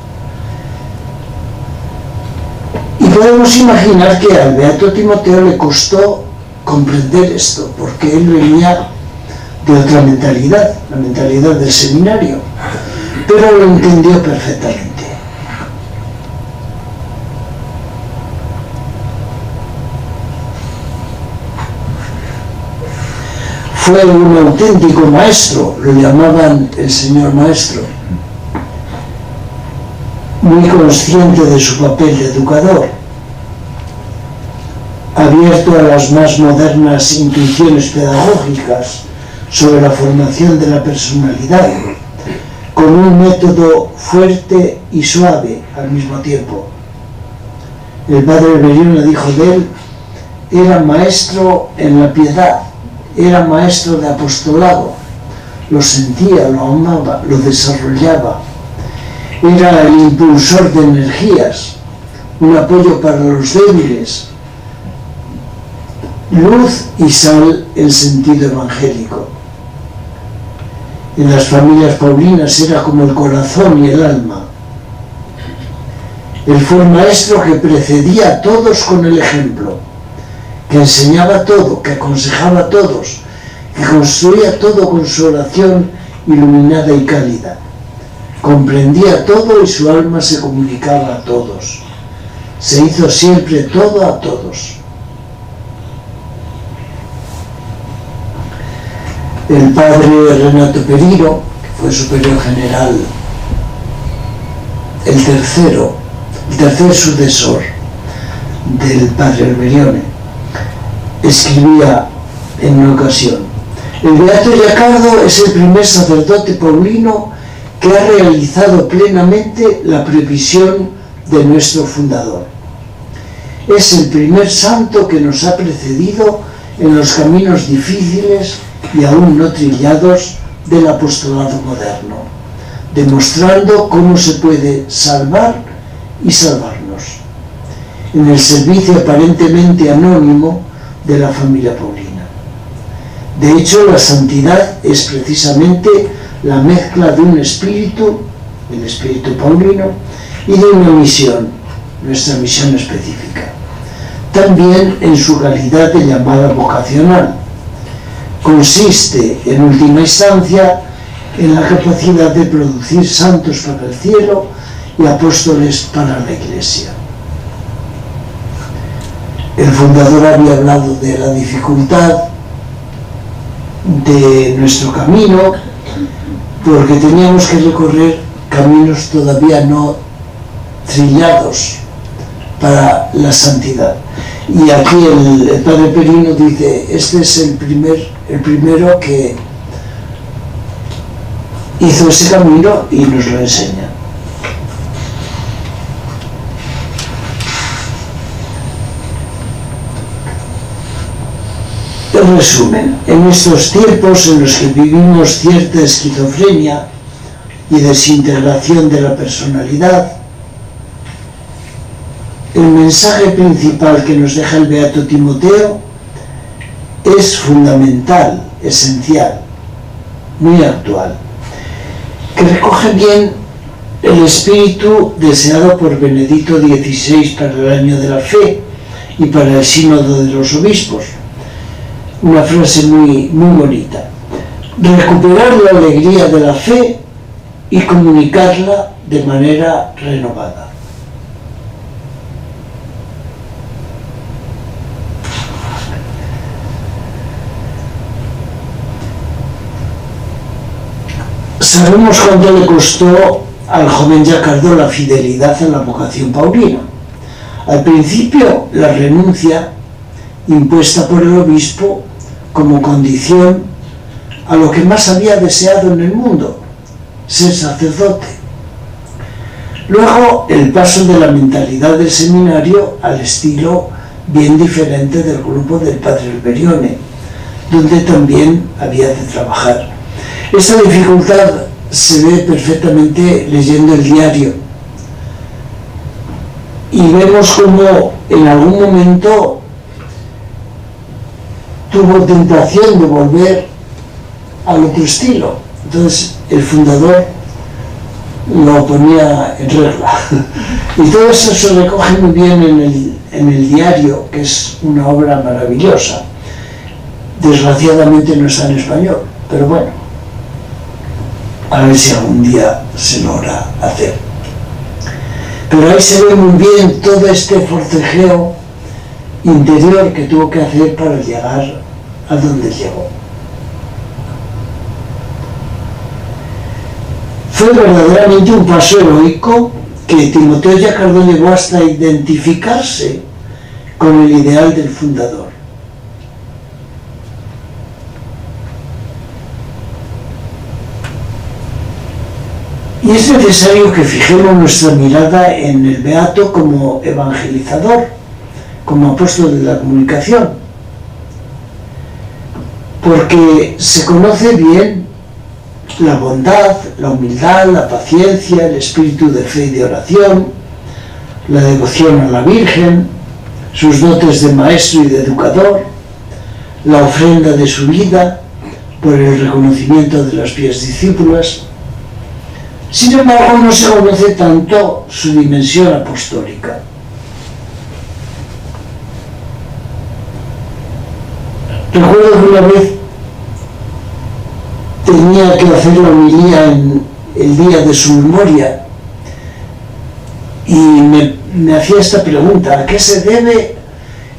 Y podemos imaginar que al beato Timoteo le costó comprender esto, porque él venía de otra mentalidad, la mentalidad del seminario, pero lo entendió perfectamente. Fue un auténtico maestro, lo llamaban el señor maestro, muy consciente de su papel de educador, abierto a las más modernas intuiciones pedagógicas sobre la formación de la personalidad, con un método fuerte y suave al mismo tiempo. El padre Alberione dijo de él: era maestro en la piedad, era maestro de apostolado, lo sentía, lo amaba, lo desarrollaba, era el impulsor de energías, un apoyo para los débiles, luz y sal en sentido evangélico. En las familias paulinas era como el corazón y el alma. Él fue un maestro que precedía a todos con el ejemplo, que enseñaba todo, que aconsejaba a todos, que construía todo con su oración iluminada y cálida. Comprendía todo y su alma se comunicaba a todos. Se hizo siempre todo a todos. El padre Renato Periro, que fue superior general, el tercer sucesor del padre Alberione, escribía en una ocasión: el beato Giacardo es el primer sacerdote paulino que ha realizado plenamente la previsión de nuestro fundador. Es el primer santo que nos ha precedido en los caminos difíciles y aún no trillados del apostolado moderno, demostrando cómo se puede salvar y salvarnos, en el servicio aparentemente anónimo de la familia paulina. De hecho, la santidad es precisamente la mezcla de un espíritu, el espíritu paulino, y de una misión, nuestra misión específica. También en su calidad de llamada vocacional. Consiste, en última instancia, en la capacidad de producir santos para el cielo y apóstoles para la Iglesia. El fundador había hablado de la dificultad de nuestro camino, porque teníamos que recorrer caminos todavía no trillados para la santidad. Y aquí el padre Perino dice, este es el primero que hizo ese camino y nos lo enseña. En resumen, en estos tiempos en los que vivimos cierta esquizofrenia y desintegración de la personalidad, el mensaje principal que nos deja el beato Timoteo es fundamental, esencial, muy actual, que recoge bien el espíritu deseado por Benedicto XVI para el año de la fe y para el sínodo de los obispos. Una frase muy bonita: recuperar la alegría de la fe y comunicarla de manera renovada. Sabemos cuánto le costó al joven Giacardo la fidelidad a la vocación paulina. Al principio, la renuncia impuesta por el obispo como condición a lo que más había deseado en el mundo, ser sacerdote. Luego, el paso de la mentalidad del seminario al estilo bien diferente del grupo del padre Alberione, donde también había de trabajar. Esta dificultad se ve perfectamente leyendo el diario, y vemos cómo en algún momento tuvo tentación de volver al otro estilo. Entonces el fundador lo ponía en regla. Y todo eso se recoge muy bien en el diario, que es una obra maravillosa. Desgraciadamente no está en español, pero bueno, a ver si algún día se logra hacer. Pero ahí se ve muy bien todo este forcejeo interior que tuvo que hacer para llegar a donde llegó. Fue verdaderamente un paso heroico que Timoteo Giacardo llevó hasta identificarse con el ideal del fundador. Y es necesario que fijemos nuestra mirada en el beato como evangelizador, como apóstol de la comunicación, porque se conoce bien la bondad, la humildad, la paciencia, el espíritu de fe y de oración, la devoción a la Virgen, sus dotes de maestro y de educador, la ofrenda de su vida por el reconocimiento de las pías discípulas. Sin embargo, no se conoce tanto su dimensión apostólica. Recuerdo que una vez tenía que hacer la homilía en el día de su memoria y me hacía esta pregunta: ¿a qué se debe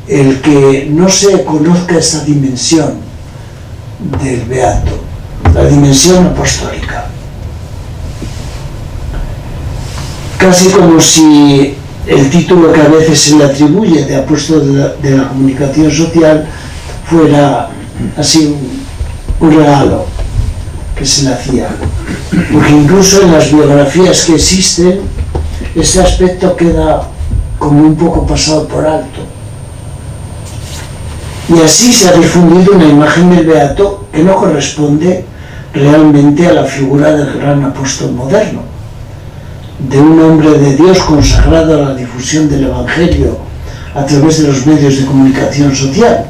el que no se conozca esta dimensión del beato, la dimensión apostólica? Casi como si el título que a veces se le atribuye de apóstol de la comunicación social fuera así un regalo que se le hacía, porque incluso en las biografías que existen este aspecto queda como un poco pasado por alto, y así se ha difundido una imagen del beato que no corresponde realmente a la figura del gran apóstol moderno, de un hombre de Dios consagrado a la difusión del Evangelio a través de los medios de comunicación social.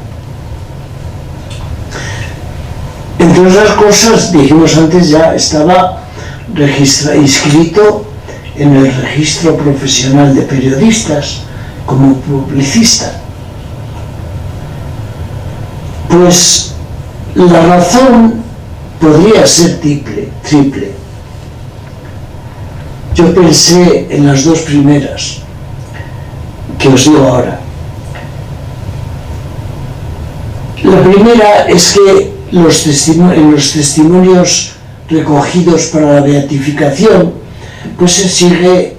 Entre otras cosas, dijimos antes, ya estaba inscrito en el registro profesional de periodistas como publicista. Pues la razón podría ser triple. Yo pensé en las dos primeras, que os digo ahora. La primera es que en los testimonios recogidos para la beatificación, pues se sigue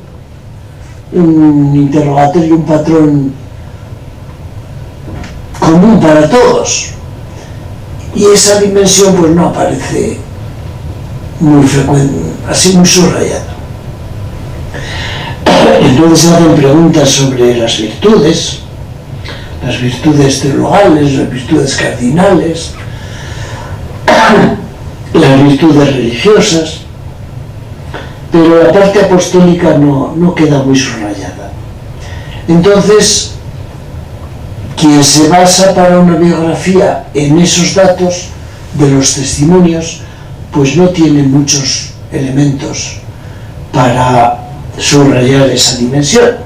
un interrogatorio, un patrón común para todos, y esa dimensión pues no aparece muy frecuente, así muy subrayada. Entonces hacen preguntas sobre las virtudes teologales, las virtudes cardinales, las virtudes religiosas, pero la parte apostólica no queda muy subrayada. Entonces, quien se basa para una biografía en esos datos de los testimonios, pues no tiene muchos elementos para subrayar esa dimensión.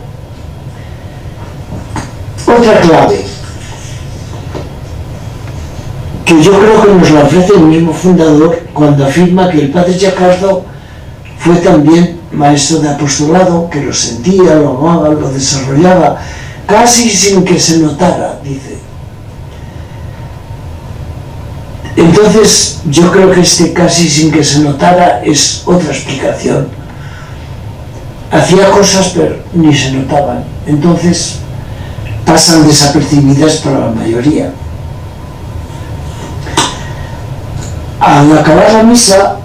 Otra clave, que yo creo que nos la ofrece el mismo fundador cuando afirma que el padre Giacardo fue también maestro de apostolado, que lo sentía, lo amaba, lo desarrollaba, casi sin que se notara, dice. Entonces, yo creo que este casi sin que se notara es otra explicación. Hacía cosas, pero ni se notaban. Entonces, pasan desapercibidas para la mayoría. Al acabar la misa,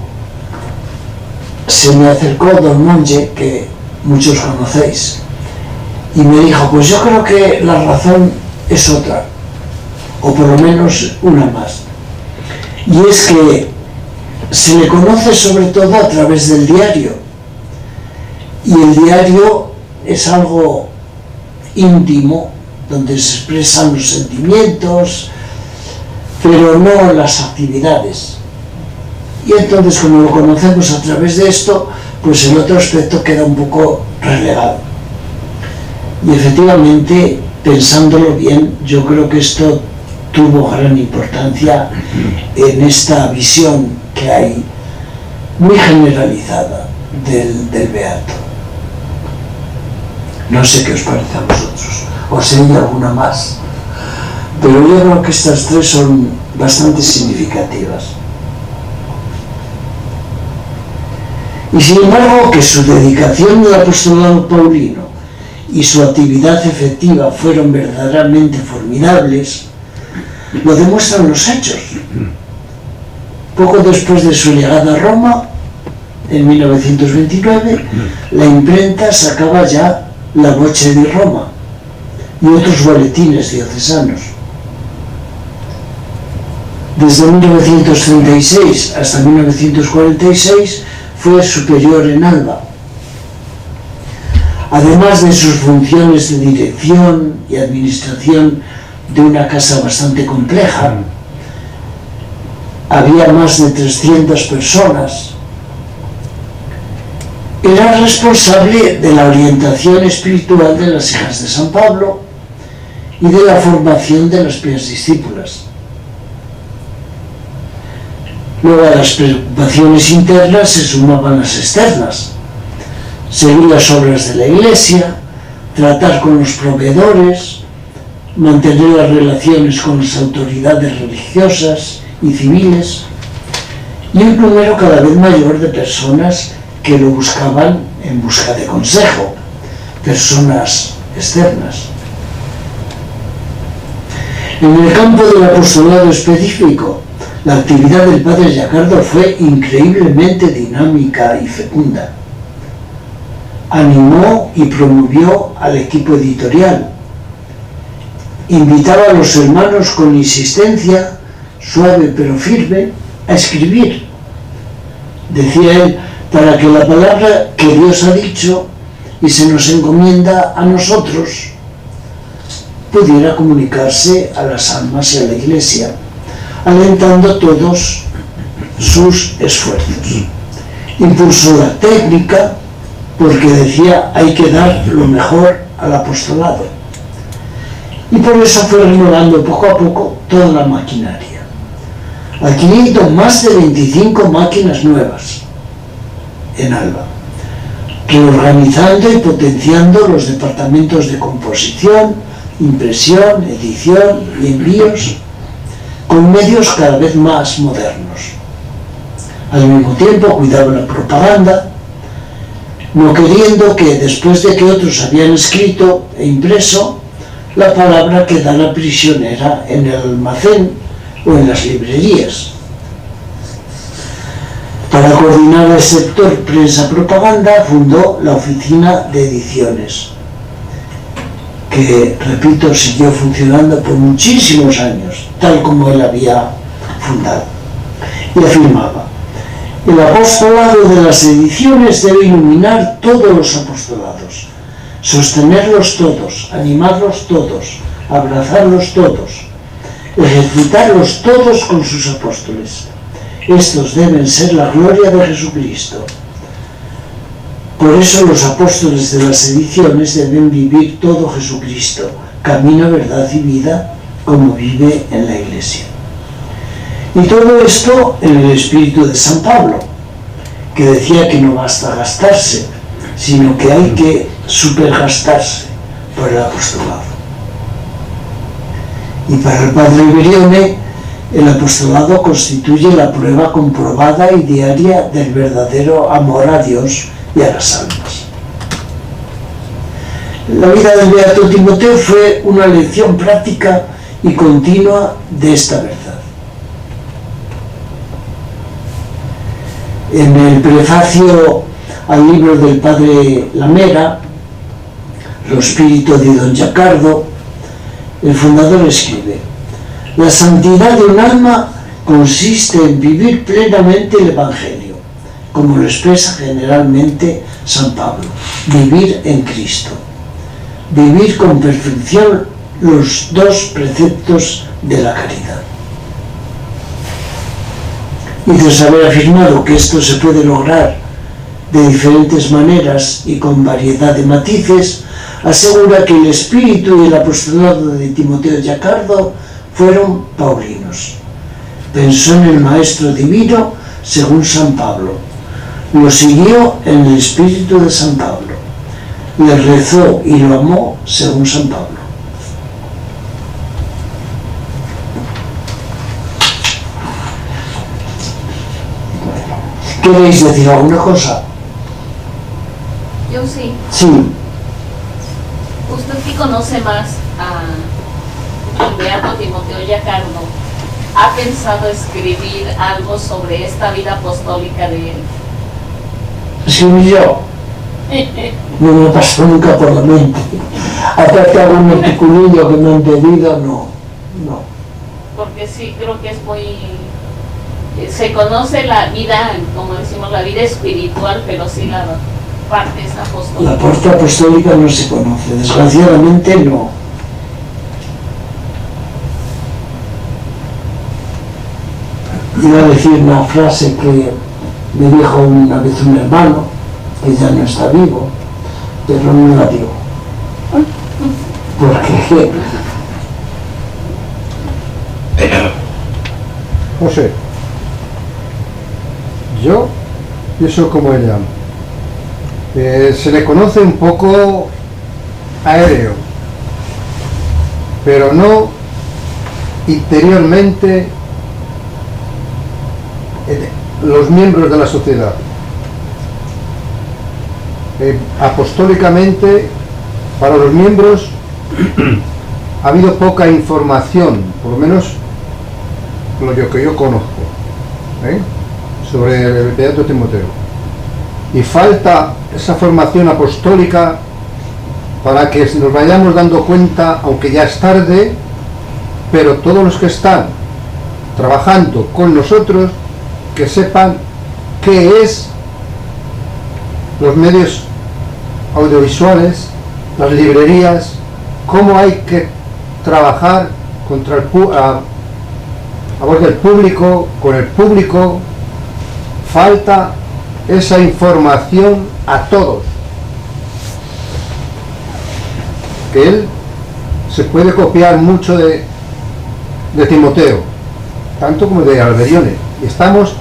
se me acercó don Monge, que muchos conocéis, y me dijo, pues yo creo que la razón es otra, o por lo menos una más. Y es que se le conoce sobre todo a través del diario, y el diario es algo íntimo, donde se expresan los sentimientos, pero no las actividades. Y entonces, como lo conocemos a través de esto, pues el otro aspecto queda un poco relegado. Y efectivamente, pensándolo bien, yo creo que esto tuvo gran importancia en esta visión que hay muy generalizada del beato. No sé qué os parece a vosotros, o si hay alguna más, pero yo creo que estas tres son bastante significativas. Y sin embargo, que su dedicación al apostolado paulino y su actividad efectiva fueron verdaderamente formidables, lo demuestran los hechos. Poco después de su llegada a Roma, en 1929, la imprenta sacaba ya la Voce di Roma y otros boletines diocesanos. Desde 1936 hasta 1946 fue superior en Alba. Además de sus funciones de dirección y administración de una casa bastante compleja, había más de 300 personas. Era responsable de la orientación espiritual de las hijas de San Pablo y de la formación de las pías discípulas. Luego a las preocupaciones internas se sumaban las externas: seguir las obras de la Iglesia, tratar con los proveedores, mantener las relaciones con las autoridades religiosas y civiles, y un número cada vez mayor de personas que lo buscaban en busca de consejo, personas externas. En el campo del apostolado específico, la actividad del padre Giacardo fue increíblemente dinámica y fecunda. Animó y promovió al equipo editorial. Invitaba a los hermanos con insistencia, suave pero firme, a escribir. Decía él, para que la palabra que Dios ha dicho y se nos encomienda a nosotros pudiera comunicarse a las almas y a la Iglesia, alentando todos sus esfuerzos. Impulsó la técnica, porque decía, hay que dar lo mejor al apostolado. Y por eso fue renovando poco a poco toda la maquinaria. adquiriendo más de 25 máquinas nuevas en Alba, reorganizando y potenciando los departamentos de composición, impresión, edición y envíos con medios cada vez más modernos. Al mismo tiempo cuidaba la propaganda, no queriendo que después de que otros habían escrito e impreso, la palabra quedara prisionera en el almacén o en las librerías. Para coordinar el sector prensa-propaganda fundó la Oficina de Ediciones, que, repito, siguió funcionando por muchísimos años, tal como él había fundado. Y afirmaba: el apostolado de las ediciones debe iluminar todos los apostolados, sostenerlos todos, animarlos todos, abrazarlos todos, ejercitarlos todos con sus apóstoles. Estos deben ser la gloria de Jesucristo. Por eso los apóstoles de las ediciones deben vivir todo Jesucristo, camino, verdad y vida, como vive en la Iglesia. Y todo esto en el espíritu de San Pablo, que decía que no basta gastarse, sino que hay que supergastarse por el apostolado. Y para el padre Iberione, el apostolado constituye la prueba comprobada y diaria del verdadero amor a Dios y a las almas. La vida del beato Timoteo fue una lección práctica y continua de esta verdad. En el prefacio al libro del padre Lamera, Lo Spirito di Don Giacardo, el fundador escribe: la santidad de un alma consiste en vivir plenamente el Evangelio, como lo expresa generalmente San Pablo: vivir en Cristo, vivir con perfección los dos preceptos de la caridad. Y tras haber afirmado que esto se puede lograr de diferentes maneras y con variedad de matices, asegura que el espíritu y el apostolado de Timoteo Giacardo fueron paulinos. Pensó en el Maestro Divino según San Pablo, lo siguió en el espíritu de San Pablo, le rezó y lo amó según San Pablo. ¿Queréis decir alguna cosa? Yo sí. Sí. Usted que conoce más al beato Timoteo Giacardo, ¿ha pensado escribir algo sobre esta vida apostólica de él? ¿Escribir yo? No me pasó nunca por la mente. Aparte algún articulillo que me han pedido, no. Porque sí, creo que es muy... Se conoce la vida, como decimos, la vida espiritual, pero sí la parte esa apostólica. La parte apostólica no se conoce, desgraciadamente no. Iba a decir una frase que me dijo una vez un hermano, que ya no está vivo, pero no la digo. Porque... José, yo pienso como ella. Se le conoce un poco aéreo, pero no interiormente los miembros de la sociedad. Apostólicamente, para los miembros ha habido poca información, por lo menos lo que yo conozco, sobre el beato Timoteo, y falta esa formación apostólica para que nos vayamos dando cuenta, aunque ya es tarde, pero todos los que están trabajando con nosotros, que sepan qué es los medios audiovisuales, las librerías, cómo hay que trabajar a voz del público, con el público. Falta esa información a todos, que él se puede copiar mucho de Timoteo, tanto como de Alberione. Estamos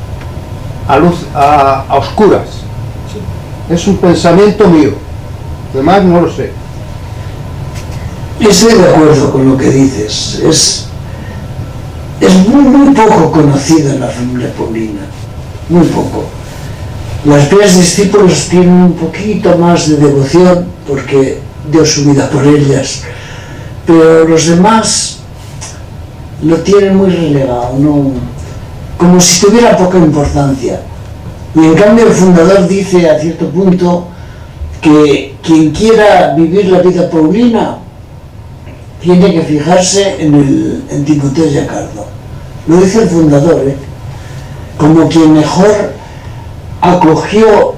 a oscuras. Es un pensamiento mío, además no lo sé. Estoy de acuerdo con lo que dices. Es muy poco conocida la familia Paulina, muy poco. Las primeras discípulos tienen un poquito más de devoción porque dio su vida por ellas, pero los demás lo tienen muy relegado, ¿no? Como si tuviera poca importancia. Y en cambio el fundador dice a cierto punto que quien quiera vivir la vida paulina tiene que fijarse en Timoteo Giacardo. Lo dice el fundador, como quien mejor acogió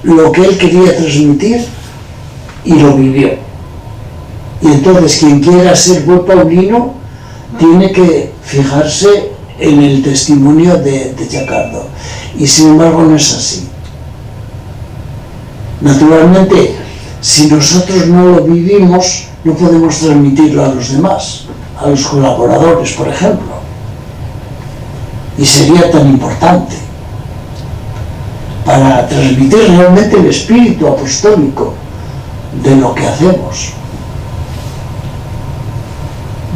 lo que él quería transmitir y lo vivió. Y entonces quien quiera ser buen paulino tiene que fijarse en el testimonio de Giacardo. Y sin embargo no es así. Naturalmente, si nosotros no lo vivimos, no podemos transmitirlo a los demás, a los colaboradores, por ejemplo. Y sería tan importante para transmitir realmente el espíritu apostólico de lo que hacemos.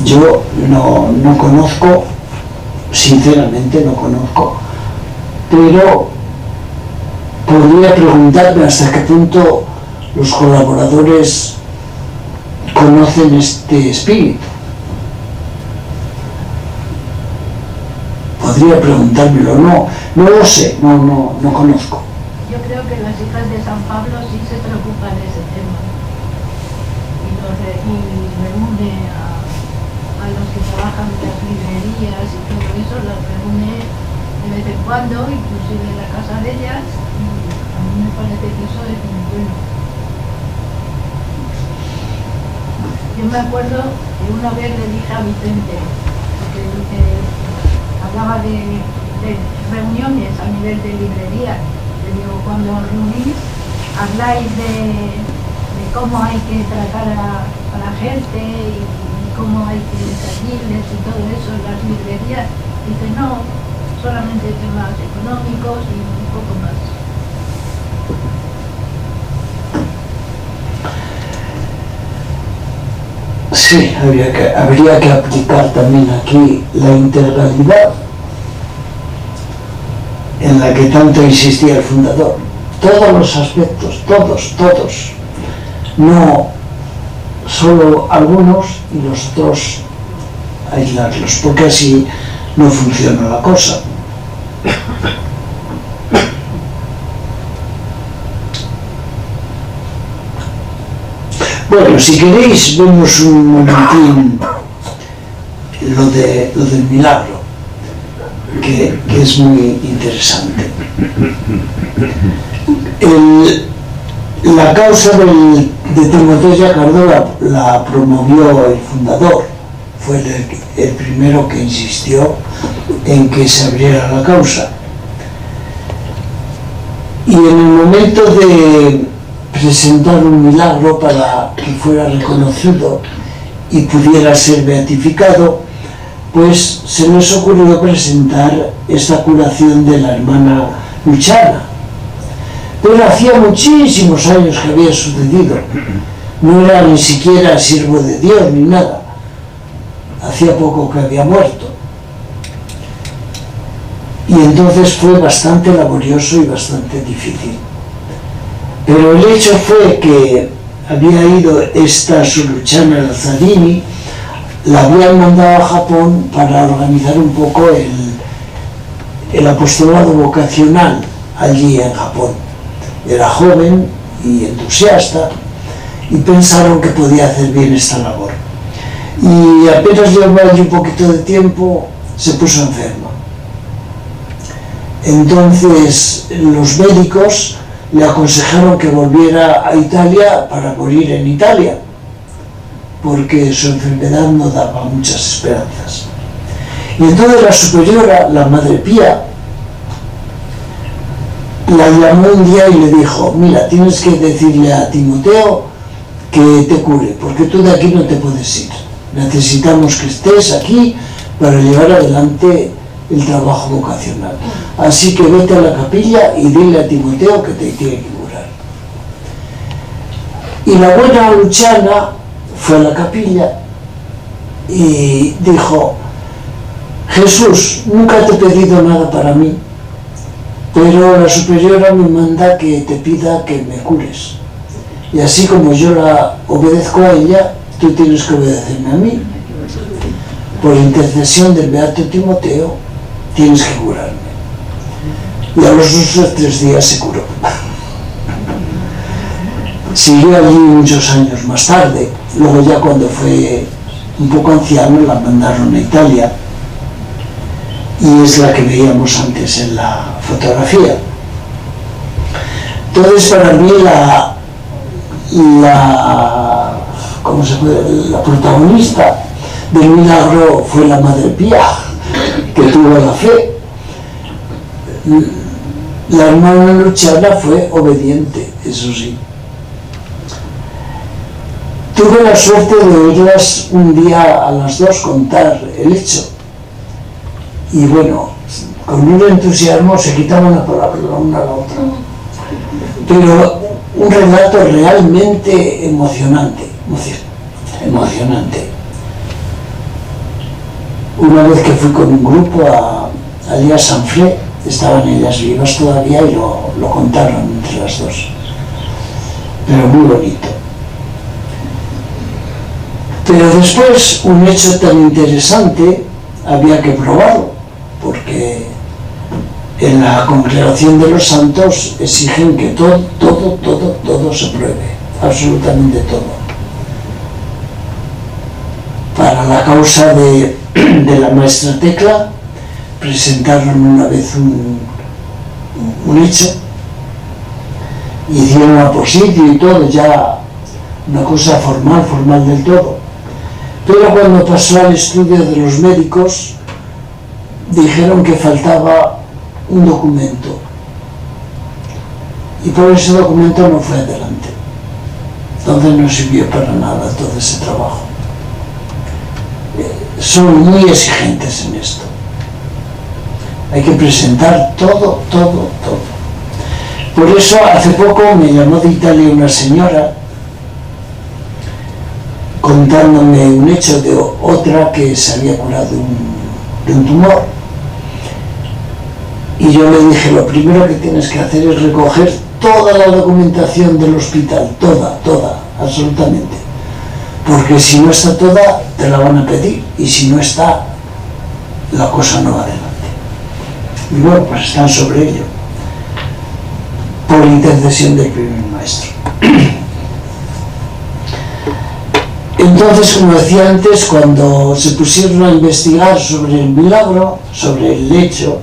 Yo no conozco, sinceramente no conozco, pero podría preguntarme hasta qué punto los colaboradores conocen este espíritu. Podría preguntármelo, no lo sé, no conozco. Yo creo que las hijas de San Pablo sí se preocupan de ese tema y reúne a los que trabajan en las librerías y todo eso, las reúne de vez en cuando, inclusive en la casa de ellas, y a mí me parece que eso es muy bueno. Yo me acuerdo que una vez le dije a Vicente, porque hablaba de reuniones a nivel de librería, le digo, cuando os reunís, habláis de cómo hay que tratar a la gente y cómo hay que servirles y todo eso en las librerías. Dice, no, solamente temas económicos y un poco más. Sí, habría que aplicar también aquí la integralidad en la que tanto insistía el fundador. Todos los aspectos, todos. No solo algunos y los otros aislarlos, porque así no funciona la cosa. Bueno, si queréis vemos un momentín lo del milagro, que es muy interesante. La causa de Timoteo Giacardo la promovió el fundador, fue el primero que insistió en que se abriera la causa. Y en el momento de presentar un milagro para que fuera reconocido y pudiera ser beatificado, pues se les ocurrió presentar esta curación de la hermana Luciana. Pero hacía muchísimos años que había sucedido, no era ni siquiera siervo de Dios ni nada, hacía poco que había muerto. Y entonces fue bastante laborioso y bastante difícil. Pero el hecho fue que había ido esta Luciana Lazzarini, la habían mandado a Japón para organizar un poco el apostolado vocacional allí en Japón. Era joven y entusiasta y pensaron que podía hacer bien esta labor. Y apenas llevaba allí un poquito de tiempo, se puso enferma. Entonces los médicos le aconsejaron que volviera a Italia para morir en Italia, porque su enfermedad no daba muchas esperanzas. Y entonces la superiora, la Madre Pía, la llamó un día y le dijo, mira, tienes que decirle a Timoteo que te cure, porque tú de aquí no te puedes ir. Necesitamos que estés aquí para llevar adelante el trabajo vocacional. Así que vete a la capilla y dile a Timoteo que te tiene que curar. Y la buena Luciana fue a la capilla y dijo: Jesús, nunca te he pedido nada para mí, pero la superiora me manda que te pida que me cures. Y así como yo la obedezco a ella, tú tienes que obedecerme a mí. Por intercesión del beato Timoteo, tienes que curarme. Y a los 2 o 3 días se curó. Siguió allí muchos años más tarde. Luego ya cuando fue un poco anciano la mandaron a Italia, y es la que veíamos antes en la fotografía. Entonces para mí la protagonista del milagro fue la Madre Pía, que tuvo la fe. La hermana Luciana fue obediente, eso sí. Tuve la suerte de oírlas un día a las 2 contar el hecho. Y bueno, con un entusiasmo se quitaban la palabra la una a la otra. Pero un relato realmente emocionante. Una vez que fui con un grupo allí a San Fre, estaban ellas vivas todavía y lo contaron entre las 2. Pero muy bonito. Pero después, un hecho tan interesante, había que probarlo, porque en la congregación de los santos exigen que todo se pruebe, absolutamente todo. Para la causa de la maestra Tecla, presentaron una vez un hecho, hicieron apositio y todo, ya una cosa formal del todo. Pero cuando pasó al estudio de los médicos, dijeron que faltaba un documento, y por ese documento no fue adelante. Entonces no sirvió para nada todo ese trabajo. Son muy exigentes en esto. Hay que presentar todo. Por eso hace poco me llamó de Italia una señora contándome un hecho de otra que se había curado de un tumor. Y yo le dije: lo primero que tienes que hacer es recoger toda la documentación del hospital, toda, absolutamente. Porque si no está toda, te la van a pedir, y si no está, la cosa no va adelante. Y bueno, pues están sobre ello, por intercesión del primer maestro. Entonces, como decía antes, cuando se pusieron a investigar sobre el milagro, sobre el hecho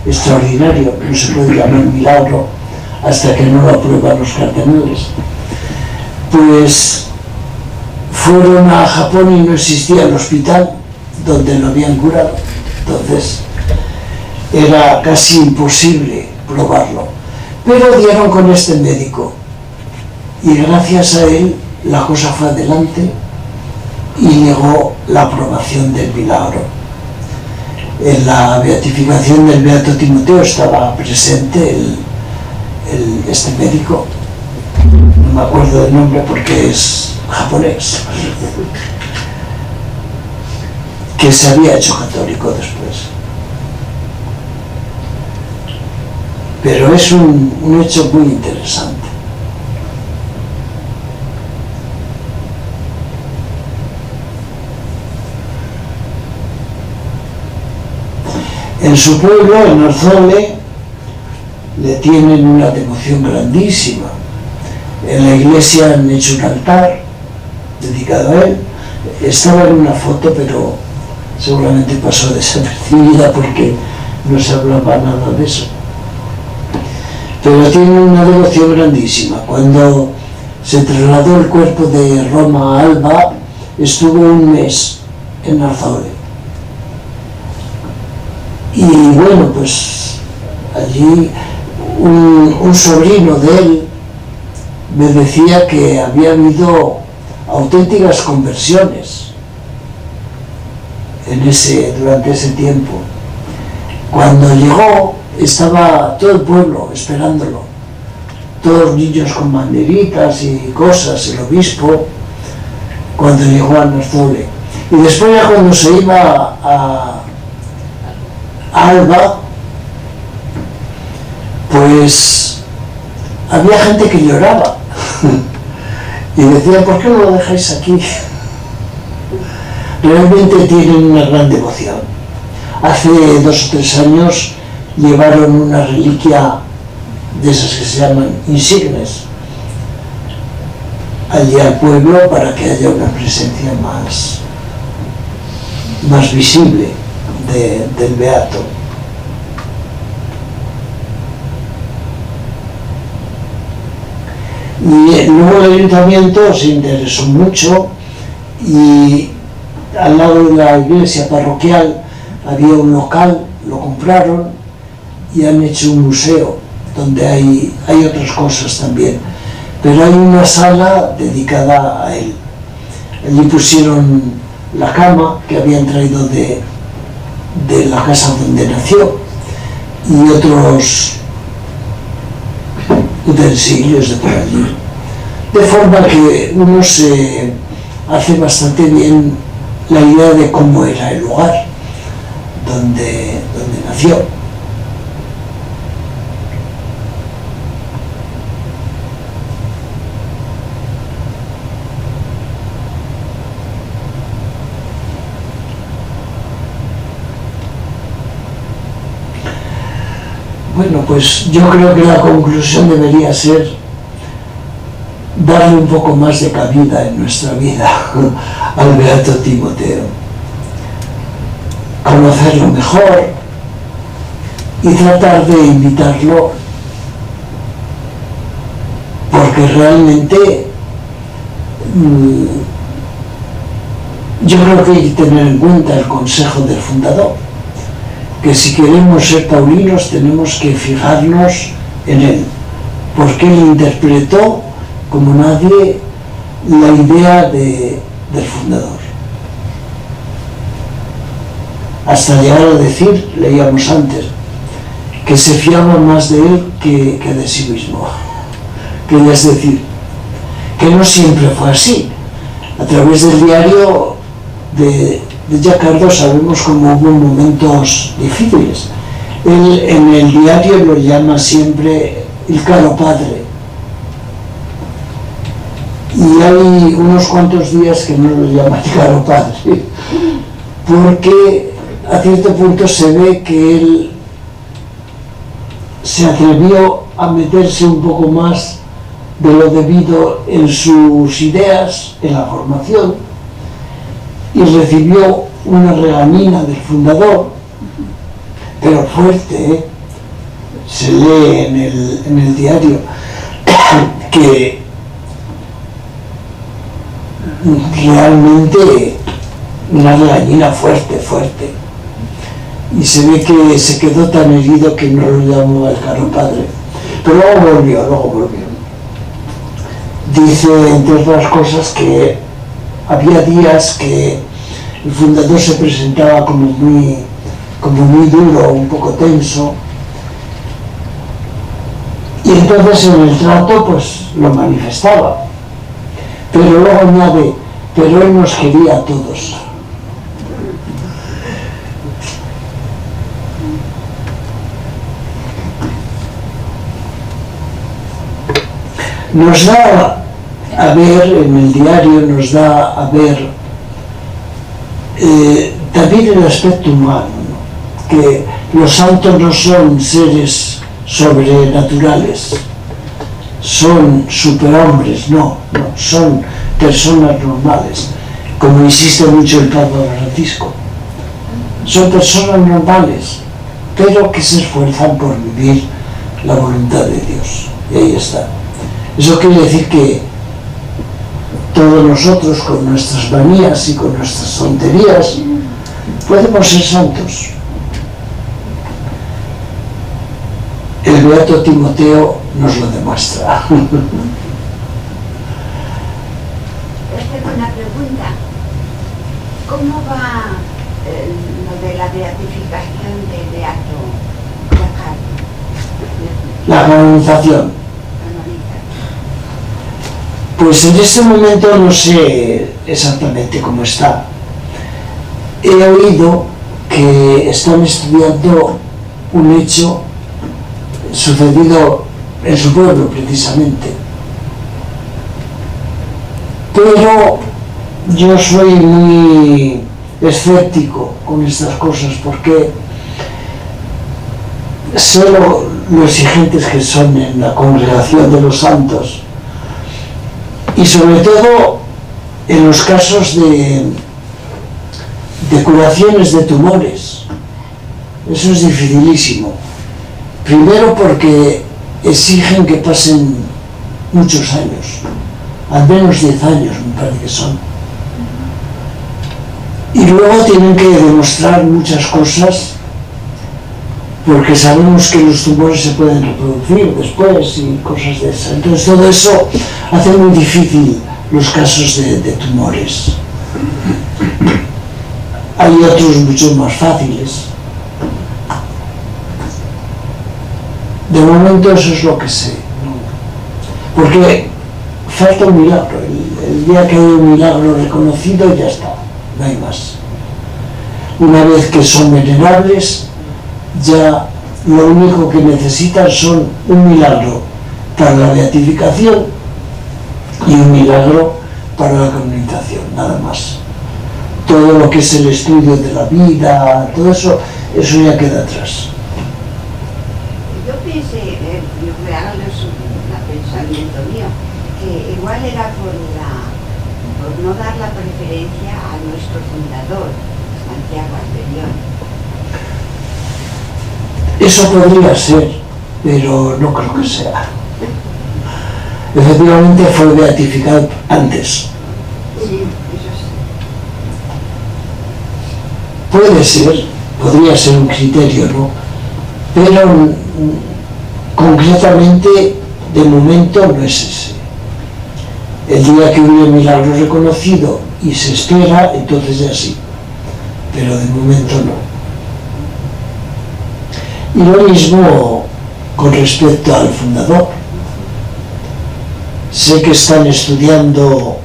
extraordinario, no se puede llamar milagro hasta que no lo aprueban los cardenales, pues fueron a Japón y no existía el hospital donde lo habían curado. Entonces era casi imposible probarlo, pero dieron con este médico y gracias a él la cosa fue adelante y llegó la aprobación del milagro. En la beatificación del beato Timoteo estaba presente este médico, no me acuerdo del nombre porque es japonés, que se había hecho católico después. Pero es un hecho muy interesante. En su pueblo, en Arzole, le tienen una devoción grandísima. En la iglesia han hecho un altar dedicado a él. Estaba en una foto, pero seguramente pasó desapercibida porque no se hablaba nada de eso. Pero tiene una devoción grandísima. Cuando se trasladó el cuerpo de Roma a Alba, estuvo un mes en Arzole. Y bueno, pues allí un sobrino de él me decía que había habido auténticas conversiones durante ese tiempo. Cuando llegó, estaba todo el pueblo esperándolo, todos los niños con banderitas y cosas, el obispo, cuando llegó a Narzole. Y después ya cuando se iba a Alba, pues había gente que lloraba y decía, ¿por qué no lo dejáis aquí? Realmente tienen una gran devoción. Hace 2 o 3 años llevaron una reliquia de esas que se llaman insignes allí al pueblo para que haya una presencia más visible del beato. Y luego el ayuntamiento se interesó mucho y al lado de la iglesia parroquial había un local, lo compraron y han hecho un museo donde hay otras cosas también, pero hay una sala dedicada a él. Allí pusieron la cama que habían traído de la casa donde nació y otros utensilios de por allí, de forma que uno se hace bastante bien la idea de cómo era el lugar donde nació. Bueno, pues yo creo que la conclusión debería ser darle un poco más de cabida en nuestra vida al beato Timoteo, conocerlo mejor y tratar de invitarlo, porque realmente yo creo que hay que tener en cuenta el consejo del fundador, que si queremos ser paulinos tenemos que fijarnos en él, porque él interpretó como nadie la idea del fundador, hasta llegar a decir, leíamos antes, que se fiaba más de él que de sí mismo, que es decir, que no siempre fue así. A través del diario de Giacardo sabemos cómo hubo momentos difíciles. Él en el diario lo llama siempre el caro padre, y hay unos cuantos días que no lo llama el caro padre, porque a cierto punto se ve que él se atrevió a meterse un poco más de lo debido en sus ideas, en la formación, y recibió una regañina del fundador, pero fuerte, ¿eh? Se lee en el diario que realmente una regañina fuerte, y se ve que se quedó tan herido que no lo llamó el caro padre, pero luego volvió. Dice, entre otras cosas, que había días que el fundador se presentaba como muy duro, un poco tenso, y entonces en el trato pues lo manifestaba, pero luego añade, pero él nos quería a todos. Nos da a ver, en el diario nos da a ver también el aspecto humano, ¿no? Que los santos no son seres sobrenaturales, son superhombres, no, son personas normales, como insiste mucho el Papa Francisco. Son personas normales, pero que se esfuerzan por vivir la voluntad de Dios, y ahí está. Eso quiere decir que todos nosotros, con nuestras manías y con nuestras tonterías, podemos ser santos. El beato Timoteo nos lo demuestra. Tengo una pregunta. ¿Cómo va lo de la beatificación de Beato Giancarlo. La canonización. Pues en este momento no sé exactamente cómo está. He oído que están estudiando un hecho sucedido en su pueblo precisamente. Pero yo soy muy escéptico con estas cosas porque sé lo exigentes que son en la congregación de los santos y sobre todo en los casos de curaciones de tumores. Eso es dificilísimo. Primero porque exigen que pasen muchos años, al menos 10 años me parece que son. Y luego tienen que demostrar muchas cosas porque sabemos que los tumores se pueden reproducir después y cosas de esas. Entonces todo eso hace muy difícil los casos de tumores. Hay otros mucho más fáciles. De momento eso es lo que sé, ¿no? Porque falta un milagro. El día que hay un milagro reconocido ya está, no hay más. Una vez que son venerables, ya lo único que necesitan son un milagro para la beatificación y un milagro para la canonización, nada más. Todo lo que es el estudio de la vida, todo eso ya queda atrás. Yo pensé, real es un pensamiento mío, que igual era por no dar la preferencia a nuestro fundador, Santiago Alberión. Eso podría ser, pero no creo que sea. Efectivamente fue beatificado antes. Sí, eso sí. Puede ser, podría ser un criterio, ¿no? Pero concretamente, de momento, no es ese. El día que hubiera un milagro reconocido y se espera, entonces ya sí. Pero de momento no. Y lo mismo con respecto al fundador. Sé que están estudiando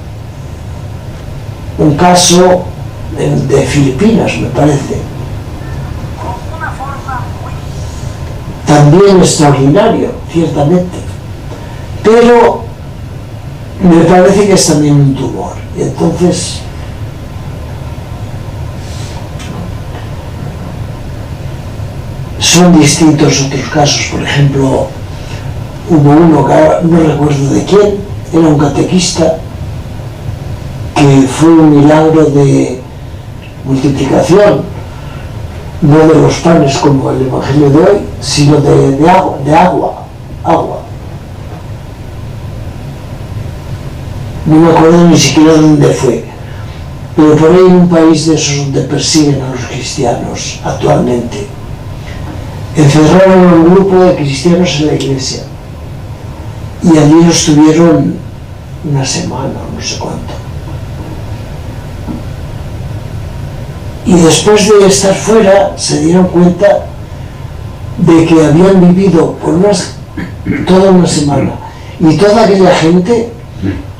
un caso de Filipinas, me parece. También extraordinario, ciertamente. Pero me parece que es también un tumor. Y entonces son distintos otros casos. Por ejemplo, hubo uno que no recuerdo de quién, era un catequista que fue un milagro de multiplicación, no de los panes como el Evangelio de hoy, sino de agua. No me acuerdo ni siquiera dónde fue, pero por ahí en un país de esos donde persiguen a los cristianos actualmente. Encerraron a un grupo de cristianos en la iglesia y allí los tuvieron una semana, no sé cuánto. Y después de estar fuera se dieron cuenta de que habían vivido por toda una semana y toda aquella gente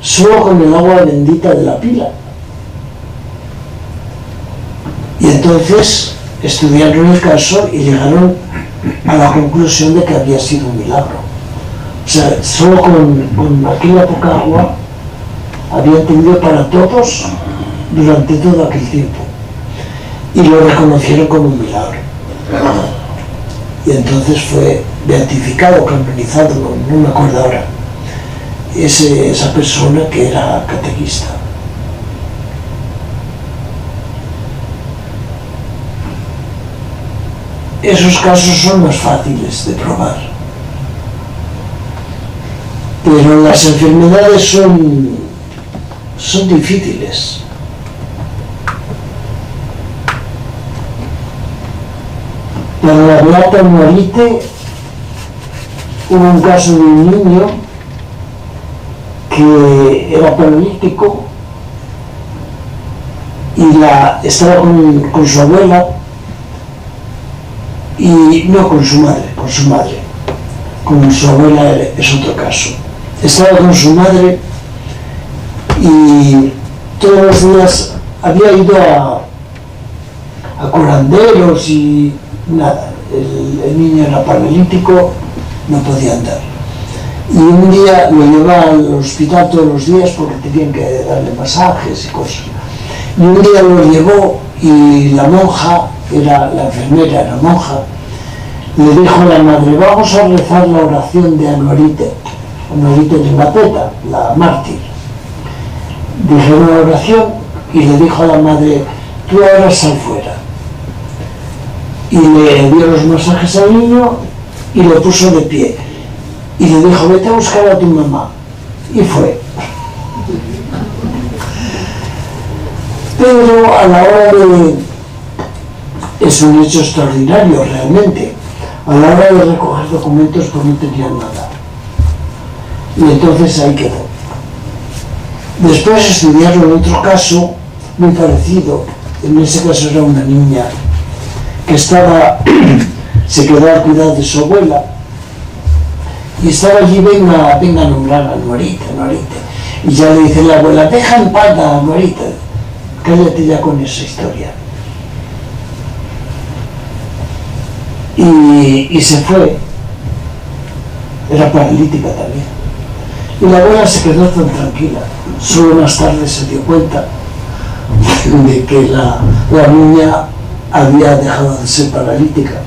solo con el agua bendita de la pila. Y entonces estudiaron el caso y llegaron a la conclusión de que había sido un milagro. O sea, solo con aquella poca agua habían tenido para todos durante todo aquel tiempo. Y lo reconocieron como un milagro. Y entonces fue beatificado, canonizado, no me acuerdo ahora, esa persona que era catequista. Esos casos son más fáciles de probar. Pero las enfermedades son difíciles. Para la Beata Nuarite hubo un caso de un niño que era paralítico y y estaba con su abuela, y no con su madre, con su abuela es otro caso. Estaba con su madre y todos los días había ido a curanderos y nada, el niño era paralítico, no podía andar. Y un día lo llevaba al hospital todos los días porque tenían que darle masajes y cosas. Y un día lo llevó y la monja, la enfermera era monja, le dijo a la madre: vamos a rezar la oración de Anuarite de Napeta, la mártir. Dijeron la oración y le dijo a la madre: tú ahora sal fuera. Y le dio los masajes al niño y lo puso de pie. Y le dijo: vete a buscar a tu mamá. Y fue. Pero a la hora de... es un hecho extraordinario realmente. A la hora de recoger documentos pues no tenían nada. Y entonces ahí quedó. Después estudiaron otro caso muy parecido. En ese caso era una niña que se quedó al cuidado de su abuela y estaba allí: venga a nombrar a Anuarite. Y ya le dice la abuela: deja en paz a Anuarite, cállate ya con esa historia. Y se fue. Era paralítica también. Y la abuela se quedó tan tranquila. Solo más tarde se dio cuenta de que la niña había dejado de ser paralítica.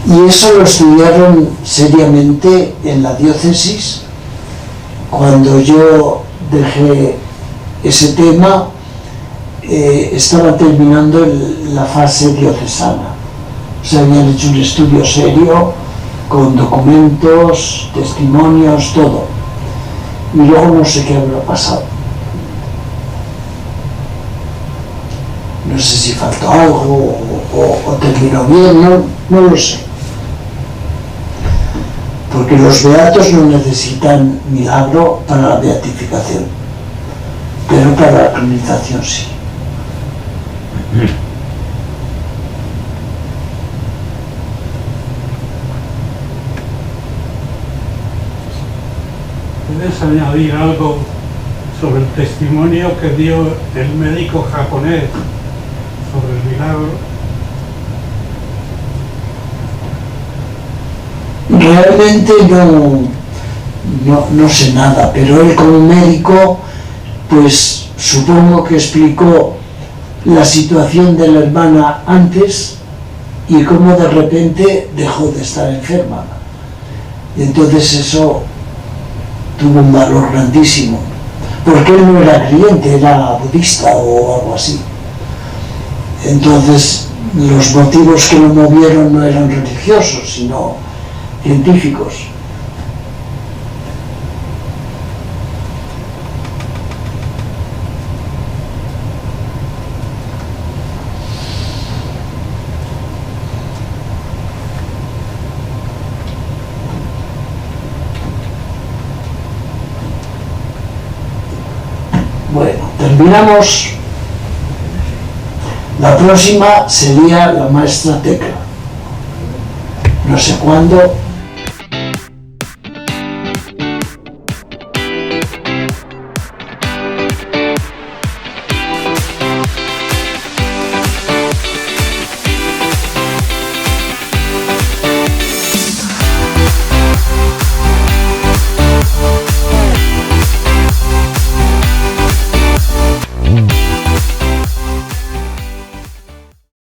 Y eso lo estudiaron seriamente en la diócesis. Cuando yo dejé ese tema, estaba terminando la fase diocesana. Se habían hecho un estudio serio, con documentos, testimonios, todo. Y luego no sé qué habrá pasado. No sé si faltó algo o terminó bien, no lo sé. Porque los beatos no necesitan milagro para la beatificación, pero para la canonización sí. ¿Puedes añadir algo sobre el testimonio que dio el médico japonés sobre el milagro? Realmente no sé nada, pero él como médico, pues supongo que explicó la situación de la hermana antes y cómo de repente dejó de estar enferma. Y entonces eso tuvo un valor grandísimo, porque él no era creyente, era budista o algo así. Entonces los motivos que lo movieron no eran religiosos, sino científicos. Bueno, terminamos. La próxima sería la maestra Tecla. No sé cuándo.